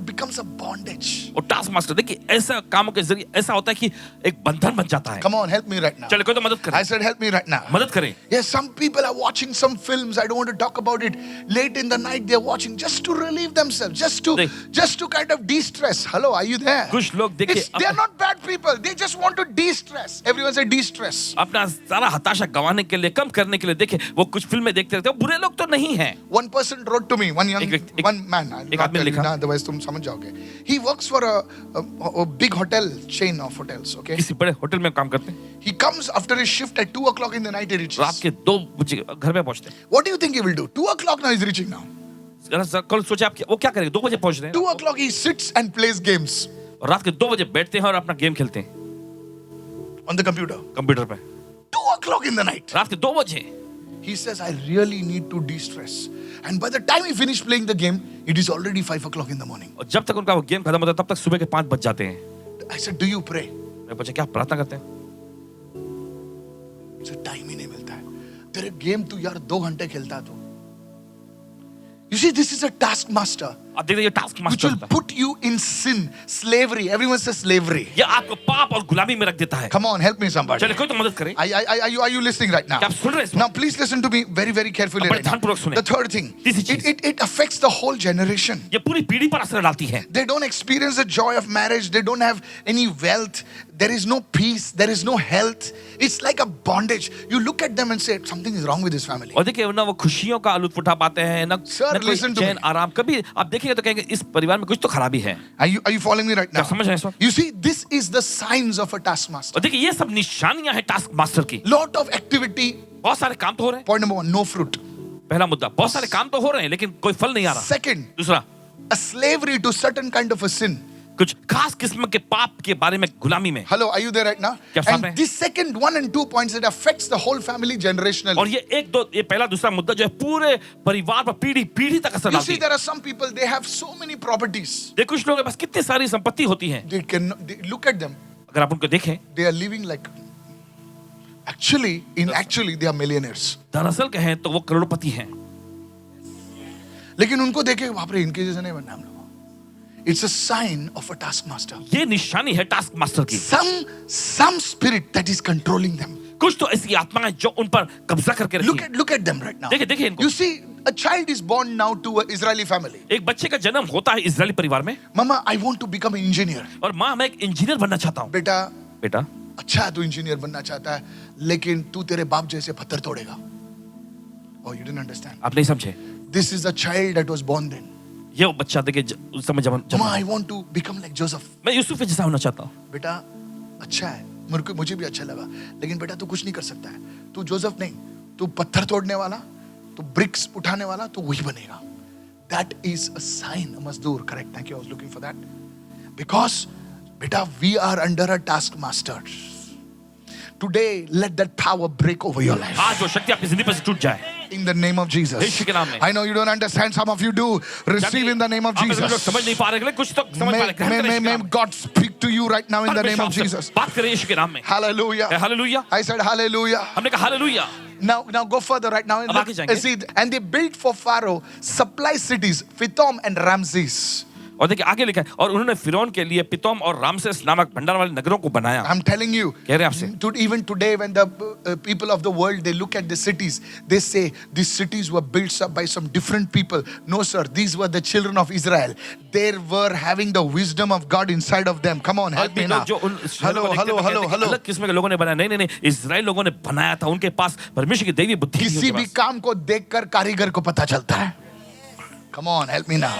becomes a bondage.
और task master देखिए ऐसा कामों के जरिए ऐसा होता है कि एक बंधन बन जाता है।
Come on, help me right now.
चलिए कोई तो मदद
I
करे,
said, help me right now.
मदद करें।
Yes, some people are watching some films. I don't want to talk about it. Late in the night, they're watching just to relieve themselves, just to kind of de-stress. Hello, are you there?
कुछ लोग देखिए
They're not bad people. They just want to de-stress. Everyone say de-stress.
अपना सारा हताशा गंवाने के लिए, कम करने के लिए देखे वो कुछ फिल्में देखते रहते हैं, बुरे लोग तो नहीं हैं।
One person wrote to me, one man. I'll
एक
not
आदमी
tell you
लिखा।
now, otherwise तुम समझ जाओगे. He works for a big hotel chain of hotels. Okay.
किसी बड़े होटल में काम करते हैं,
He comes after his shift at 2 o'clock in the night. He
रात
reaches.
के 2 बजे घर पे पहुंचते हैं।
What do you think he will do? 2 o'clock now he's reaching now.
कल सोचे आप वो क्या करेंगे, 2 बजे पहुंच रहे
2
हैं
o'clock he sits and plays games
और रात के 2 बजे बैठते हैं और अपना गेम खेलते हैं
on the computer.
कंप्यूटर पे
2 o'clock in the night.
रात के 2 बजे।
He says, I really need to de-stress. And by the time he finished playing the game, it is already 5 o'clock in the morning.
और जब तक उनका वो game खत्म होता है तब तक सुबह के 5 बज जाते हैं।
I said, do you pray?
मैं पूछा क्या प्रार्थना करते हैं?
He said, time ही नहीं मिलता है। तेरे गेम तू यार 2 घंटे खेलता है तू। You see, this is a taskmaster
आप देखते हैं ये टास्क
which
मास्टर
will
होता है,
put you in sin, slavery. Everyone says slavery.
ये आपको पाप और गुलामी में रख देता है।
Come on, help me somebody.
चलिए कोई तो मदद करे।
Are you listening right now?
क्या आप सुन रहे हैं?
Now please listen to me very, very carefully
बड़े
right now.
ध्यानपूर्वक सुनें।
The third thing,
तीसरी चीज।
it affects the whole generation.
ये पूरी पीढ़ी पर असर डालती है।
They don't experience the joy of marriage. They don't have any wealth. There is no peace. There is no health. It's like a bondage. You look at them and say, something is wrong with this family.
और देखिए ना वो खुशियों का लुत्फ उठा पाते हैं ना
Sir,
ना कोई
listen to
चैन
me.
आराम। कभी आप देखिएगा तो कहेंगे इस परिवार में कुछ तो खराबी है।
Are you following me right now?
क्या समझ रहे हैं इस वक्त?
You see, this is the signs of a taskmaster.
और देखिए ये सब निशानियां हैं टास्क मास्टर की।
Lot of activity.
बहुत सारे काम तो हो रहे हैं।
Point number 1, no fruit.
पहला मुद्दा, बहुत सारे काम तो हो रहे हैं लेकिन कोई फल नहीं आ रहा।
Second,
दूसरा,
a slavery to certain kind of a sin.
कुछ खास किस्म के पाप के बारे में गुलामी में।
Hello, are you there right now?
क्या साथ में?
And this second 1 and 2 points, it affects the whole family
और
generationally.
ये एक दो ये पहला दूसरा मुद्दा जो है पूरे परिवार पर पीढ़ी पीढ़ी तक असर
You
डालती
see,
है।
there are some people, they have so many properties.
देखो कुछ लोगों के पास कितनी सारी संपत्ति होती है,
They look at them,
अगर आप उनको देखें
they are living like, actually they are millionaires.
दरअसल कहें तो वो करोड़पति हैं।
लेकिन उनको देखे बाप रे इनके जैसे नहीं बनना हम लोग. It's a sign of a taskmaster.
ये निशानी है टास्क मास्टर की।
Some spirit that is controlling them.
कुछ तो ऐसी आत्मा है जो उन पर कब्जा करके रखी है।
Look at them right now.
देखिए इनको।
You see, a child is born now to an Israeli family.
एक बच्चे का जन्म होता है इजरायली परिवार में
Mama, I want to become an engineer.
और माँ मैं एक इंजीनियर बनना चाहता हूँ। बेटा
अच्छा है तू इंजीनियर बनना चाहता है लेकिन तू तेरे बाप जैसे पत्थर तोड़ेगा. Oh, you didn't understand.
आप नहीं समझे,
This is a child that was born then.
ये वो बच्चा देखिए उस समय
Mama, I want to become like Joseph.
मैं यूसुफ के जैसा होना चाहता हूँ।
बेटा अच्छा है मुझे भी अच्छा लगा लेकिन बेटा तू कुछ नहीं कर सकता है. तू जोसेफ नहीं, तू पत्थर तोड़ने वाला, तू ब्रिक्स उठाने वाला, तू वही बनेगा. That is a sign, a मजदूर. Correct, thank you, I was looking for that. Because बेटा we are under a taskmaster. Today let that power break over your life.
आज जो शक्ति आपकी जिंदगी पर से टूट जाए
In the name of Jesus.
यीशु के नाम में।
I know you don't understand, some of you do. Receive in the name of
आप में से लोग
Jesus.
समझ नहीं पा रहे हैं, कुछ तो समझ पा रहे हैं। ग्रहण करें यीशु के
May
नाम में।
God speak to you right now in the name of
परमेश्वर
Jesus.
आपसे बात करें यीशु के नाम में।
Hallelujah.
Hallelujah.
I said hallelujah.
हमने कहा hallelujah.
Now go further right now.
अब आगे जाएंगे।
See, and they built for Pharaoh supply cities, Pithom and Ramses.
और देखिए आगे लिखा है और उन्होंने फिरौन के लिए पितोम और रामसेस नामक भंडार वाले नगरों को बनाया।
I'm telling you,
कह रहे हैं आपसे।
even today when the people of the world, they look at the cities, they say these cities were built up by some different people. No sir, these were the children of Israel. They were having the wisdom of God inside of them. Come on, help me now.
जो उन शहरों को देखते थे, कहते हैं कि अलग किस्म के लोगों ने बनाया। नहीं इजराइल लोगों ने बनाया था, उनके पास परमेश्वर की दैवीय बुद्धि थी
किसी
उनके
भी
पास।
काम को देखकर कारीगर को पता चलता है. Come on, help me now.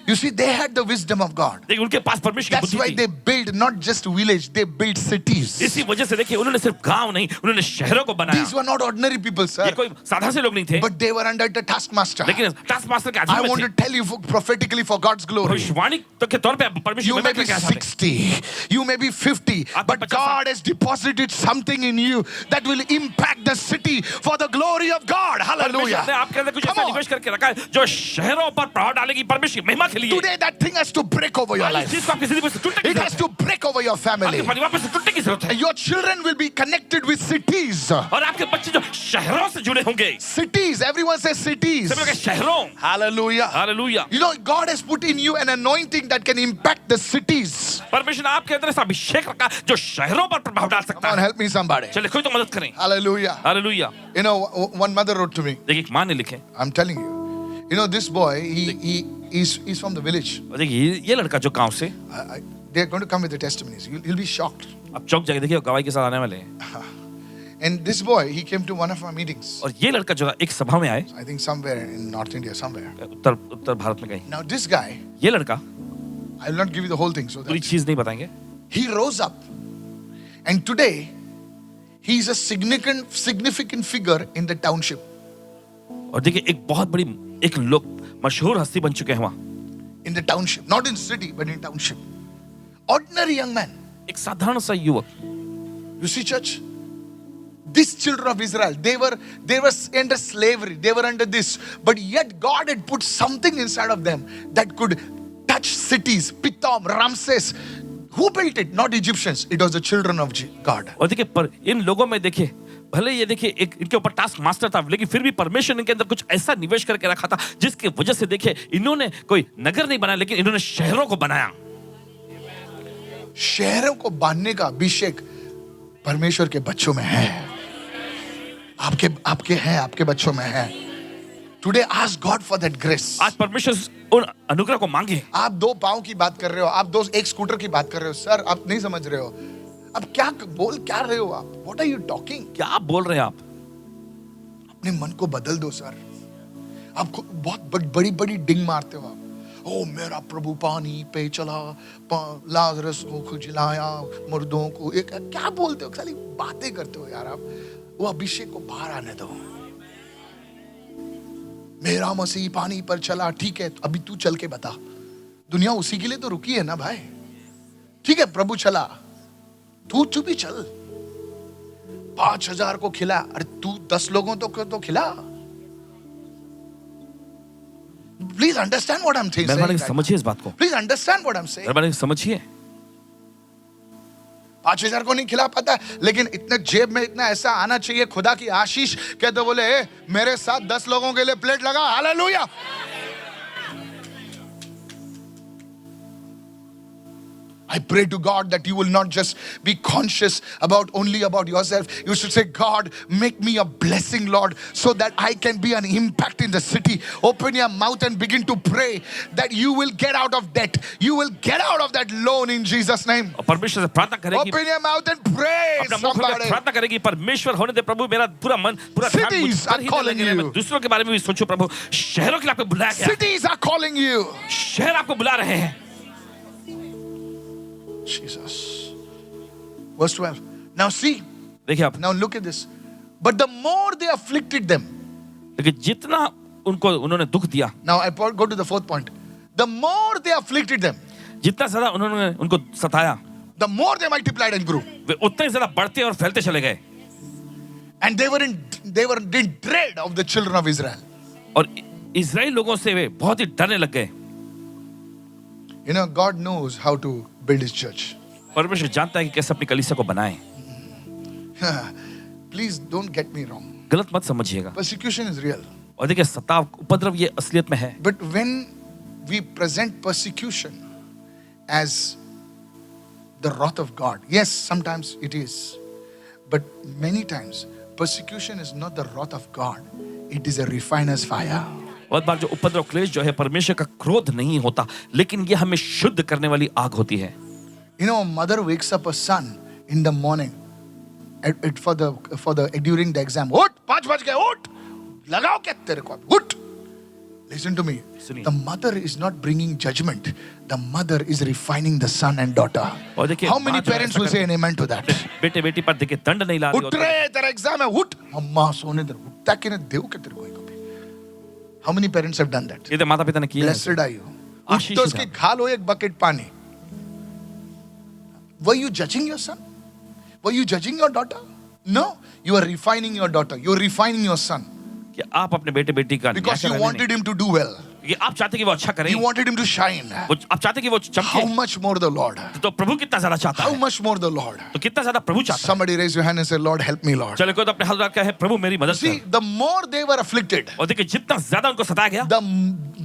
You see, they had the wisdom of God.
देखिए उनके पास परमेश्वर की
That's why
बुद्धि
they
थी।
built not just village, they built cities.
इसी वजह से देखिए उन्होंने सिर्फ गांव नहीं, उन्होंने शहरों को बनाया।
These were not ordinary people, sir,
ये कोई साधारण से लोग नहीं थे,
but they were under the taskmaster.
लेकिन टास्क मास्टर के
I
अधीन
want
में
to
थे।
tell you prophetically for God's glory.
भविष्यवाणी के तौर पे परमेश्वर
You
की
may
महिमा
be
के क्या साथ है?
60, you may be 50,
आप
but
50
God has deposited something in you that will impact the city for the glory of God. Hallelujah.
परमेश्वर ने आपके अंदर कुछ
Come
ऐसा
on.
निवेश करके रखा है जो शहरों पर प्रभाव डालेगी परमेश्वर की महिमा के लिए।
Today that thing has to break over your
इस
life.
चीज को आपकी जिंदगी में से टूटने की
It has
जरूरत है।
to break over your family.
आपके परिवार में से टूटने की जरूरत है।
Your children will be connected with cities.
और आपके बच्चे जो शहरों से जुड़े होंगे।
Cities, everyone says cities.
सभी लोग कहें शहरों।
Hallelujah.
Hallelujah.
You know, God has put in you an anointing that can impact the cities.
परमेश्वर ने आपके अंदर ऐसा अभिषेक रखा जो शहरों पर प्रभाव डाल सकता
Come on,
है।
help me somebody.
चलिए कोई तो मदद करें।
Hallelujah.
Hallelujah.
You know, one mother wrote to me.
देखिए एक माँ ने लिखे,
I'm telling you. You know, this boy, he's from the village.
और देखिए ये लड़का जो गांव से,
They're going to come with the testimonies. You'll be shocked.
अब चौक जाके देखिए गवाही के साथ आने वाले हैं।
And this boy, he came to one of our meetings.
और ये लड़का जो एक सभा में आए,
I think somewhere in North India, somewhere.
उत्तर भारत में कहीं।
Now this guy,
ये लड़का,
I will not give you the whole thing, so
पूरी
that
चीज नहीं बताएंगे।
he rose up, and today he is a significant figure in the township.
और देखिए एक बहुत बड़ी एक लोग मशहूर हस्ती बन चुके हैं वहाँ।
In the township, not in city, but in township. Ordinary young man.
एक साधारण सा युवक।
You see, church, these children of Israel, they were under slavery, they were under this, but yet God had put something inside of them that could touch cities. Pithom, Ramses, who built it? Not Egyptians, it was the children of God.
और देखिए पर इन लोगों में देखिए, भले ये देखिए एक इनके ऊपर टास्क मास्टर था, लेकिन फिर भी परमेश्वर इनके अंदर कुछ ऐसा निवेश करके रखा था जिसकी वजह से देखिए इन्होंने कोई नगर नहीं बनाया, लेकिन इन्होंने शहरों को बनाया।
शहरों को बांधने का अभिषेक परमेश्वर के बच्चों में है। आपके बच्चों में है। Today ask God for that grace.
आज परमेश्वर उन अनुग्रह को मांगे।
आप 2 पाँव की बात कर रहे हो, आप एक स्कूटर की बात कर रहे हो, सर आप नहीं समझ रहे हो। अब क्या रहे हो आप? What are you talking?
क्या आप बोल रहे हैं आप?
अपने मन को बदल दो सर। आप बहुत बड़ी डिंग मारते हो आप। ओ मेरा प्रभु पानी पे चला, लाजरस को खुजलाया, मुर्दों को, एक क्या बोलते हो? खाली बातें करते हो यार आप। वो अभिषेक को बाहर आने दो। मेरा मसीह पानी पर चला, ठीक है, अभी तू चल के बता। दुनिया उसी के लिए तो रुकी है ना भाई। ठीक है, प्रभु चला, तू भी चल। 5,000 को खिला, अरे तू 10 लोगों तो खिला। Please understand what I'm saying.
मेहरबानी समझिए इस बात को।
Please understand what I'm saying.
मेहरबानी समझिए।
5,000 को नहीं खिला पाता, लेकिन इतने जेब में इतना ऐसा आना चाहिए, खुदा की आशीष कहते बोले मेरे साथ 10 लोगों के लिए प्लेट लगा। Hallelujah. I pray to God that you will not just be conscious only about yourself. You should say, God, make me a blessing, Lord, so that I can be an impact in the city. Open your mouth and begin to pray that you will get out of debt. You will get out of that loan in Jesus' name.
परमेश्वर से प्रार्थना करेगी।
Open your mouth and pray.
अपना मुंह खोलकर प्रार्थना करेगी, परमेश्वर होने दे प्रभु, मेरा पूरा मन पूरा ध्यान
Cities are calling you.
मैं दूसरों के बारे में भी सोचूं प्रभु। शहरों के लिए आपको बुलाया गया।
Cities are calling you.
शहर आपको बुला रहे हैं।
Jesus. Verse 12. Now see.
देखिए आप।
Now look at this. But the more they afflicted them.
लेकिन जितना उन्होंने दुख दिया।
Now I go to the 4th point. The more they afflicted them.
जितना ज्यादा उन्होंने उनको सताया।
The more they multiplied and grew.
वे उतने ज्यादा बढ़ते और फैलते चले गए।
And they were in dread of the children of Israel.
और इजराइल लोगों से वे बहुत ही डरने लग गए।
You know, God knows how to build His church.
परमेश्वर जानता है कि कैसे अपनी कलीसिया को बनाएं।
Please don't get me wrong.
गलत मत समझिएगा।
Persecution is real.
और देखिए सताव, उपद्रव ये असलियत में है।
But when we present persecution as the wrath of God, yes, sometimes it is. But many times, persecution is not the wrath of God. It is a refiner's fire.
बहुत बार जो उपद्रव क्लेश जो है परमेश्वर का क्रोध नहीं होता, लेकिन ये हमें शुद्ध करने वाली आग होती है।
You know, a mother wakes up her son in the morning for the during the exam. उठ, 5 बज गए, उठ, लगाओ क्या तेरे को, उठ. Listen to me.
सुनिए।
The mother is not bringing judgment. The mother is refining the son and daughter.
और देखिए
How many parents will say an amen to that?
बेटे बेटी पर देखिए दंड नहीं ला रही
उठ रे, तेरा एग्जाम है, उठ. अम्मा सोने दे, उठता कि नहीं, देव के तेरे को कभी. How many parents have done that?
ये तो माता पिता ने किया है।
Blessed are you. उठ
आशीष
तो उसकी खा लो एक बकेट पानी. Were you judging your son? Were you judging your daughter? No. You are refining your daughter. You are refining your son.
कि आप अपने बेटे बेटी का
Because you wanted him to do well.
कि आप चाहते कि वो अच्छा करे।
You wanted him to shine.
आप चाहते कि वो
How
चमके।
much more the Lord?
तो प्रभु कितना ज्यादा चाहता
How
है।
much more the Lord?
तो कितना ज्यादा प्रभु चाहता है।
Somebody raise your hand and say, Lord, help me, Lord.
चलो कोई तो अपने हाथ रख के है, प्रभु मेरी मदद
See,
कर।
the more they were afflicted,
और देखिए जितना ज्यादा उनको सताया गया,
the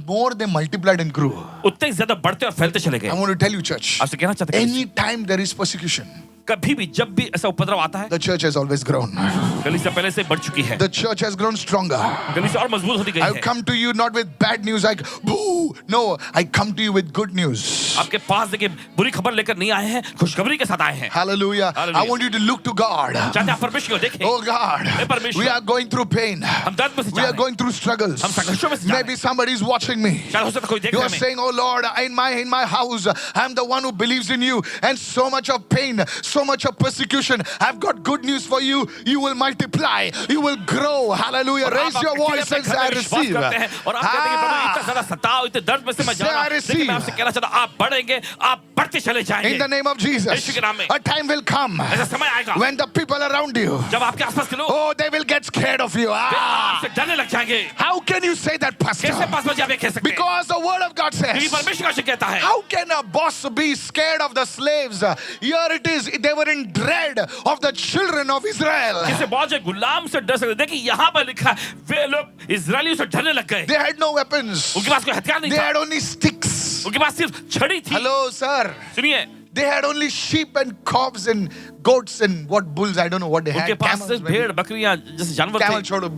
more they multiplied and grew.
उतने ही ज्यादा बढ़ते और फैलते चले
I
गए।
want to tell you, church,
आपसे कहना चाहते हैं,
any time there is persecution,
कभी भी जब भी ऐसा उपद्रव आता है,
the church has always grown.
कलीसिया पहले से बढ़ चुकी है,
The church has grown stronger.
कलीसिया और मजबूत होती गई
I've
है।
come to you not with bad news like boo. No, I come to you with good news.
आपके पास देखिए बुरी खबर लेकर नहीं आए हैं, खुशखबरी के साथ आए हैं।
Hallelujah.
Hallelujah.
I want you to look to God.
चाहते आप परमेश्वर को देखें।
Oh God,
परमेश्वर।
we are going through pain.
हम दर्द में से
We
जा
are
रहे हैं,
going through struggles.
हम संघर्षों में से जा रहे
Maybe somebody is watching me.
शायद हो सकता है कोई देख
You
रहा
are
है हमें।
saying, "Oh Lord, in my house, I'm the one who believes in you, and so much of pain, so much of persecution. I've got good news for you. You will multiply, you will grow. Hallelujah!
और
Raise
आप
your
अपने
voice and say,
घर
"I
में विश्वास
receive."
करते हैं और आप कहते हैं कि प्रभु इतना सारा सताव, इतने दर्द में से मैं जा
Say,
रहा
"I
हूं, लेकिन
receive."
मैं आपसे कहना चाहता हूं, आप बढ़ेंगे, आप बढ़ते चले जाएंगे।
In the name of Jesus,
यीशु के नाम में।
a time will come
ऐसा समय आएगा
when the people around you,
जब आपके आसपास के लोग
oh, they will get scared of you.
आपसे डरने लग जाएंगे।
How can you say that, Pastor?
कैसे पास बजे आप ये कह सकते हैं?
Because the Word of God
क्योंकि
says.
परमेश्वर का वचन कहता है,
How can a boss be scared of the slaves? Here it is, they were in dread of the children of Israel.
किसे बहुत से गुलाम से डर सकते। देखिए यहाँ पर लिखा है, वे लोग इजरायलियों से डरने लग गए।
They had no weapons.
उनके पास कोई हथियार नहीं
They
था,
had only sticks.
उनके पास सिर्फ छड़ी थी।
Hello, sir.
सुनिए,
They had only sheep and calves and goats and what bulls. I don't know what they
उनके
had.
पास
Camels,
सिर्फ
maybe.
भेड़ बकरियां जैसे जानवर
Camel,
थे,
छोड़ो,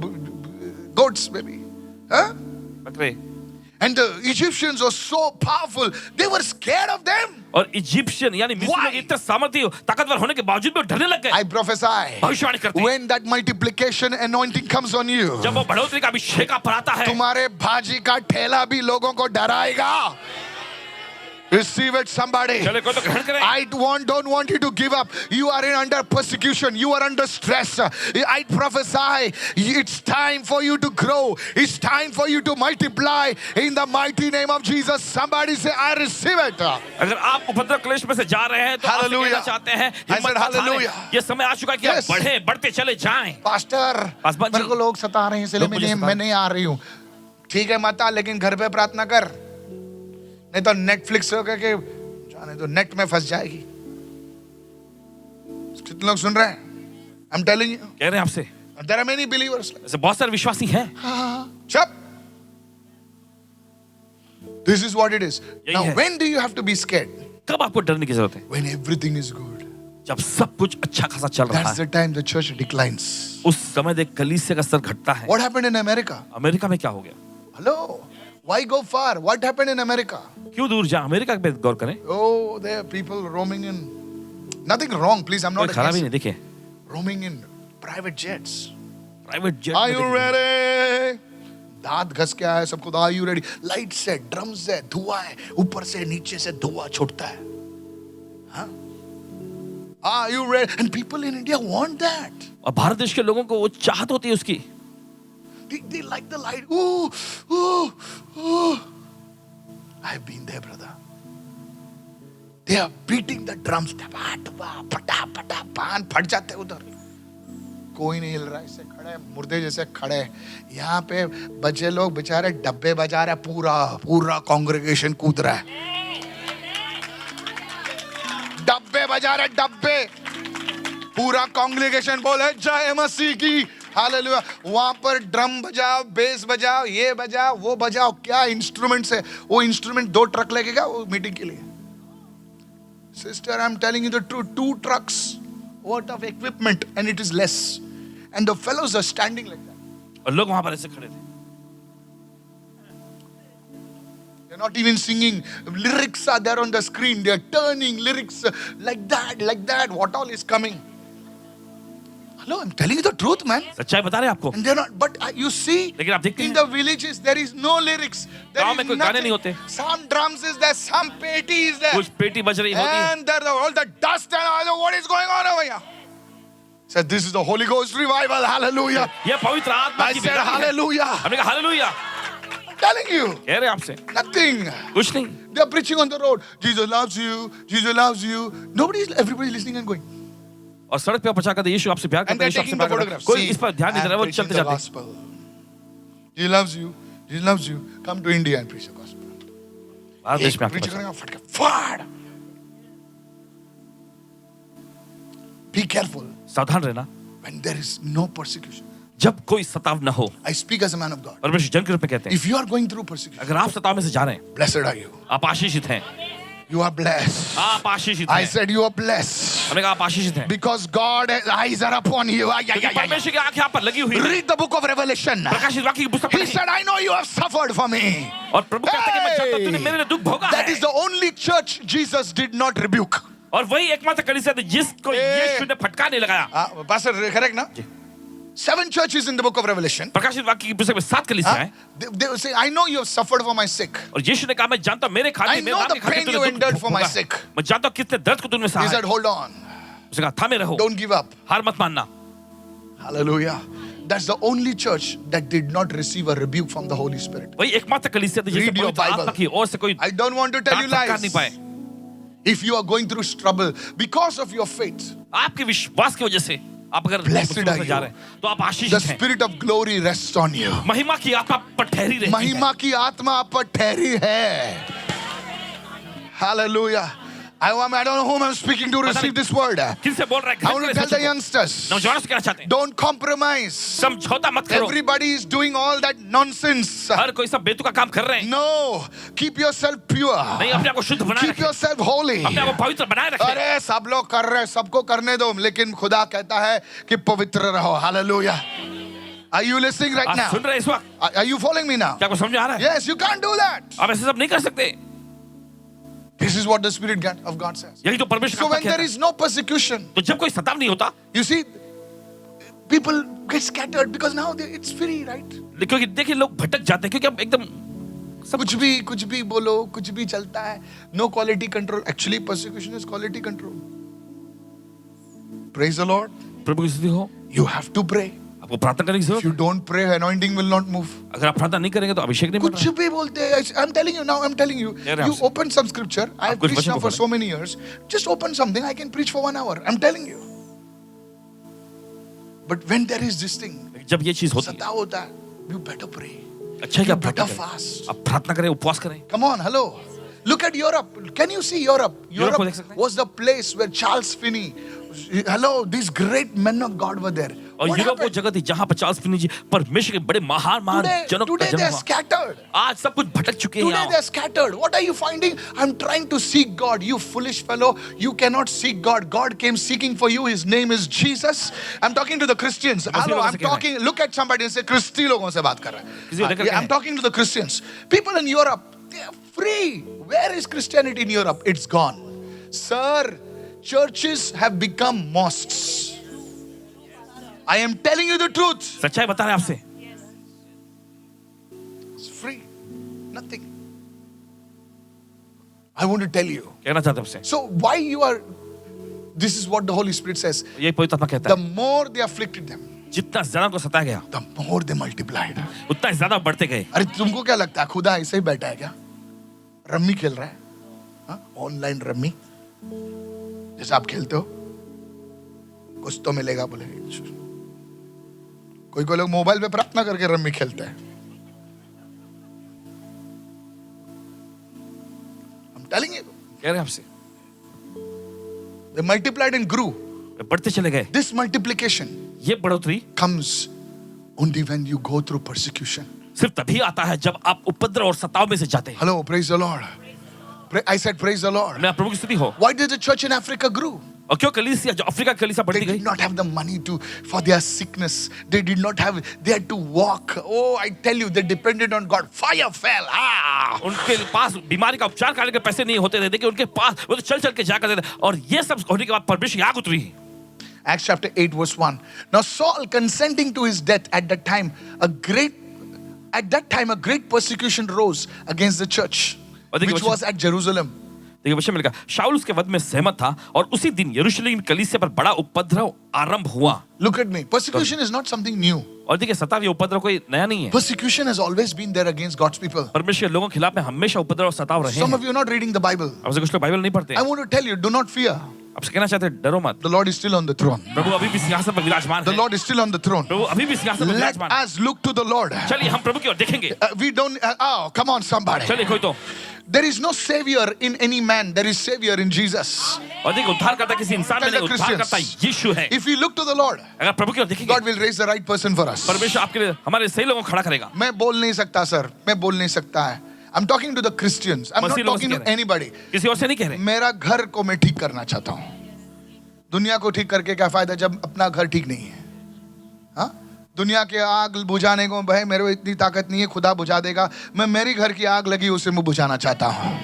goats maybe. Huh?
बकरे।
And the Egyptians were so powerful. They were scared of them.
और इजिप्शियन यानी मिस्र
Why?
लोग इतने सामर्थ्य ताकतवर होने के बावजूद भी वो डरने लग गए।
I prophesy.
भविष्यवाणी करते हैं,
When that multiplication anointing comes on you,
जब वो बढ़ोतरी का अभिषेक आप पर आता है,
तुम्हारे भाजी का ठेला भी लोगों को डराएगा. Receive it, somebody.
चले कोई तो ग्रहण करें।
I don't want you to give up. You are under persecution. You are under stress. I prophesy. It's time for you to grow. It's time for you to multiply. In the mighty name of Jesus, somebody say, "I receive it."
अगर आप उपद्रव क्लेश में से जा रहे हैं तो आप
Hallelujah.
कहना चाहते हैं,
I
हिम्मत
said
मत हारें।
hallelujah.
ये समय आ चुका है कि
Yes.
आप बढ़े, बढ़ते चले जाएं।
Pastor,
पासवान जी,
मेरे को लोग सता रहे हैं इसलिए
लोग मुझे सता
मैं नहीं आ रही हूँ. ठीक है माता, लेकिन घर पे प्रार्थना कर, नहीं तो नेटफ्लिक्स हो के जाने तो नेट में फंस जाएगी. कितने लोग सुन रहे हैं? I'm telling you,
कह रहे हैं आपसे,
there are many believers.
ऐसे बहुत सारे विश्वासी हैं।
Chup. This is what it is.
यही
Now,
है।
when do you have to be scared?
कब आपको डरने की जरूरत है?
When everything is good.
जब सब कुछ अच्छा खासा चल रहा
That's
है,
the time the church declines.
उस समय देख कलीसिया का स्तर घटता है।
What happened in America?
America में क्या हो गया?
Hello. Why go far? What happened in America?
क्यों दूर जा? अमेरिका पे गौर करें।
Oh, there are people roaming in. Nothing wrong, please. I'm
कोई
not
खराबी
against
नहीं, देखिए
roaming in private jets.
Private jet
Are you ready? दांत घस के आया सबको. Are you ready? Lights है, drums है, धुआं है, ऊपर से नीचे से धुआं छूटता है. हाँ? Are you ready? And people in India want that.
और भारत देश के लोगों को वो चाहत होती है उसकी।
They like the light. Ooh, ooh, ooh. I've been there, brother. They are beating the drums. टपा टपा पटा पटा पान फट जाते उधर. कोई नहीं हिल रहा है, ऐसे खड़े मुर्दे जैसे खड़े. यहाँ पे बच्चे लोग बेचारे डब्बे बजा रहे, पूरा कांग्रेगेशन कूद रहा है. डब्बे बजा रहे, डब्बे. पूरा कांग्रेगेशन बोले जय मसीह की. हालेलुया. वहां पर ड्रम बजाओ, बेस बजाओ, ये बजाओ, वो बजाओ. क्या इंस्ट्रूमेंट्स है? वो इंस्ट्रूमेंट 2 ट्रक लगेगा वो मीटिंग के लिए. Sister, I am telling you the truth. 2 trucks worth of equipment and it is less. And the fellows are standing like that.
और लोग वहां पर ऐसे खड़े थे।
They're not even singing. Lyrics are there on the screen. They're turning lyrics like that, like that. What all is coming? Hello, I'm telling you the truth, man.
सच्चाई बता रहे हैं आपको।
And they're not, but you see,
लेकिन आप देखते
in
हैं
the villages, there is no lyrics. There
गांव
is
में कोई गाने
nothing.
नहीं होते।
Some drums is there, some peti is there.
कुछ पेटी बज रही होती है।
And there all the dust and all, what is going on over here? Said, this is the Holy Ghost revival. Hallelujah.
ये पवित्र आत्मा
I
की
said,
विदाई है।
hallelujah.
हमने कहा हालेलुया।
I'm telling you,
कह रहे हैं आपसे,
nothing.
कुछ नहीं।
They're preaching on the road. Jesus loves you. Jesus loves you. Everybody's listening and going.
और सड़क पे प्रचार करते हैं, यीशु आपसे प्यार
And
करता है,
they're
यीशु आपसे
taking the
प्यार करता है।
photographs.
कोई
See,
इस पर ध्यान नहीं दे रहा है, वो
I'm preaching
चलते
the
जाते हैं।
gospel. Jesus loves you. Jesus loves you. Come to India and preach the gospel.
Bharat देश में
Preach
आपके
करेंगे, फटके, फाड़. Be careful
सावधान रहना,
when there is no persecution.
जब कोई सताव न हो।
I speak as a man of God.
परमेश्वर जन के रूप में कहते हैं,
If you are going through persecution,
अगर आप सताव में से जा रहे हैं,
blessed are you.
आप आशीषित हैं।
You are blessed.
आप आशीषित
I
हैं।
said you are blessed.
हमने कहा आप आशीषित हैं
Because God's eyes are upon you.
क्योंकि परमेश्वर की आंखें आप पर लगी हुई हैं।
Read the book of Revelation.
प्रकाशित वाक्य की पुस्तक
He
पढ़ें।
said, I know you have suffered for me.
और प्रभु कहते हैं कि मैं जानता हूं तूने मेरे लिए दुख भोगा
That
है।
is the only church Jesus did not rebuke.
और वही एकमात्र कलीसिया थी जिसको यीशु ने फटकार नहीं लगाया।
Pastor, correct na? 7 churches in the book of Revelation.
प्रकाशित वाक्य की पुस्तक में 7 कलीसिया हैं।
They will say, I know you have suffered for my sake.
और यीशु ने कहा मैं जानता हूं मेरे खातिर
I
मेरे
know
नाम
the
के खातिर
pain
तूने
you
दुख
endured for my
भोगा।
sake.
मैं जानता हूं कितने दर्द को तूने
He
सहा
said,
है।
hold on.
उसने कहा थामे रहो,
Don't give up.
हार मत मानना।
Hallelujah. That's the only church that did not receive a rebuke from the Holy Spirit.
वही एकमात्र कलीसिया थी जिसे
Read your
पवित्र
Bible.
आत्मा की ओर से कोई
I don't want to tell you
डांट फटकार नहीं
lies.
पाए।
If you are going through trouble because of your faith,
आपके विश्वास की वजह से आप अगर
Blessed
मुसीबत
are
में
you.
जा रहे हैं तो आप
the
आशीषित हैं।
Spirit of glory rests on you.
महिमा की आत्मा पर ठहरी रहती है।
महिमा की आत्मा आप पर ठहरी है. Hallelujah. I don't know whom I'm speaking to receive this word. I
किनसे बोल रहा है?
want to tell the youngsters,
नौजवानों से कहना चाहते हैं
don't compromise.
समझौता मत करो।
Everybody is doing all that nonsense.
हर कोई सब बेतुका काम कर रहे हैं।
No, keep yourself pure.
नहीं, अपने आप को शुद्ध बनाए
Keep
रखें,
yourself holy.
अपने आप को पवित्र बनाए रखें।
अरे सब लोग कर रहे हैं, सबको करने दो, लेकिन खुदा कहता है कि पवित्र रहो. Hallelujah. Are you listening right
आप
now?
सुन रहे हैं इस वक्त?
Are you following me now?
क्या आपको समझ में आ रहा है?
Yes, you can't do that.
आप ऐसे सब नहीं कर सकते।
This is what the Spirit of God says.
यही तो परमेश्वर
So
का
when
कहता
there
है।
is no persecution,
तो जब कोई सताव नहीं होता,
you see, people get scattered because now it's free, right?
क्योंकि देखिए लोग भटक जाते हैं क्योंकि अब एकदम
कुछ भी बोलो, कुछ भी चलता है. No quality control. Actually, persecution is quality control. Praise the Lord.
प्रभु की स्तुति हो।
You have to pray.
आपको प्रार्थना करने की
If
जरूरत
you
है।
don't pray, anointing will not move.
अगर आप प्रार्थना नहीं करेंगे तो अभिषेक नहीं
कुछ
मिल
भी बोलते हैं. I'm telling you now. I'm telling you.
कह रहे हैं
You
आपसे।
open some scripture. I've
आप कुछ
preached
वचन
now
को
for
पढ़ें।
so many years. Just open something. I can preach for 1 hour. I'm telling you. But when there is this thing,
रहा। जब ये चीज होती है,
सता होता है, you better pray.
अच्छा है कि
You
आप
better
प्रार्थना करें।
fast.
आप प्रार्थना करें, उपवास करें।
Come on, hello. Look at Europe. Can you see Europe?
Europe को
Europe
देख सकते हैं?
was the place where Charles Finney, hello, these great men of God were there.
और
What
यूरोप वो
happened?
जगह थी जहां पर चार्ल्स फिनी जी परमेश्वर के बड़े महान जनों का
Today
जन्म
they're
हुआ।
scattered.
आज सब कुछ भटक चुके हैं
Today
यहाँ।
they're scattered. What are you finding? I'm trying to seek God. You foolish fellow. You cannot seek God. God came seeking for you. His name is Jesus. I'm talking to the Christians. Hello,
लोगों
I'm
से कह रहा है।
talking. Look at somebody and say, Christy लोगों से बात कर रहा
किसी को
है.
देखकर
Yeah,
कह
I'm
रहे
talking to the Christians. People in Europe, they are free. Where is Christianity in Europe? It's gone. Sir, churches have become mosques. I am telling you the truth.
सच्चाई बता रहे हैं आपसे।
It's free. Nothing. I want to tell you.
कहना चाहते हैं आपसे।
So why you are, this is what the Holy Spirit says.
ये पवित्र आत्मा कहता
The
है
more they afflicted them,
जितना ज्यादा को सताया गया
the more they multiplied.
उतना ज्यादा बढ़ते गए।
अरे तुमको क्या लगता है खुदा ऐसे ही बैठा है क्या? रम्मी खेल रहा है? ऑनलाइन रम्मी जैसे आप खेलते हो, कुछ तो मिलेगा बोले. कोई कोई लोग मोबाइल पे प्रार्थना करके रम्मी खेलते हैं. I'm telling you,
कह रहे हैं आपसे
they multiplied and grew.
बढ़ते चले गए।
This multiplication
ये बढ़ोतरी
comes only when you go through persecution.
सिर्फ तभी आता है जब आप उपद्रव और सताव में से जाते हैं।
Hello, praise the Lord. I said praise the Lord.
मैं प्रभु की स्तुति हो।
Why did the church in Africa grew?
और क्यों कलीसिया जो अफ्रीका की कलीसिया
They
बढ़ती गई?
did not have the money for their sickness. They did not have. They had to walk. Oh, I tell you, they depended on God. Fire fell.
उनके पास बीमारी का उपचार करने के पैसे नहीं होते थे, देखिए उनके पास वो तो चल चल के जा करते थे, और ये सब होने के बाद परमेश्वर की आग उतरी।
Acts chapter 8 verse 1. Now Saul, consenting to his death at that time, a great persecution rose against the church, which was at Jerusalem.
देखिए वचन में लिखा, शाऊल उसके वध में सहमत था और उसी दिन यरूशलेम की कलीसिया पर बड़ा उपद्रव आरंभ हुआ।
Look at me. Persecution is not something new.
और देखिए सताव, ये उपद्रव कोई नया नहीं है।
Persecution has always been there against God's people.
परमेश्वर के लोगों के खिलाफ में हमेशा उपद्रव और सताव रहे
Some
हैं।
of you are not reading the Bible.
आपसे कुछ लोग बाइबल नहीं पढ़ते।
I want to tell you, do not fear.
आपसे कहना चाहते हैं, डरो मत।
The Lord is still on the throne.
प्रभु अभी भी सिंहासन पर विराजमान
The
है।
Lord is still on the throne.
प्रभु अभी भी सिंहासन पर
Let
विराजमान है।
us look to the Lord.
चलिए हम प्रभु की ओर देखेंगे।
We don't. Oh, come on, somebody.
चलिए कोई तो।
There is no savior in any man. There is savior in Jesus.
और देखिए उद्धार करता किसी इंसान में नहीं, उद्धार करता यीशु है।
If we look to the Lord,
अगर प्रभु की ओर देखेंगे,
God will raise the right person for us.
परमेश्वर आपके लिए हमारे सही लोगों को खड़ा करेगा।
मैं बोल नहीं सकता सर, मैं बोल नहीं सकता है. I'm talking to the Christians. I'm not
मसीह लोगों से
talking
कह
to
रहे हैं।
anybody.
किसी और से नहीं कह रहे।
मेरा घर को मैं ठीक करना चाहता हूँ. दुनिया को ठीक करके क्या फायदा जब अपना घर ठीक नहीं है? हाँ, दुनिया की आग बुझाने को भाई मेरे को इतनी ताकत नहीं है, खुदा बुझा देगा। मैं मेरी घर की आग लगी उसे मैं बुझाना चाहता हूँ।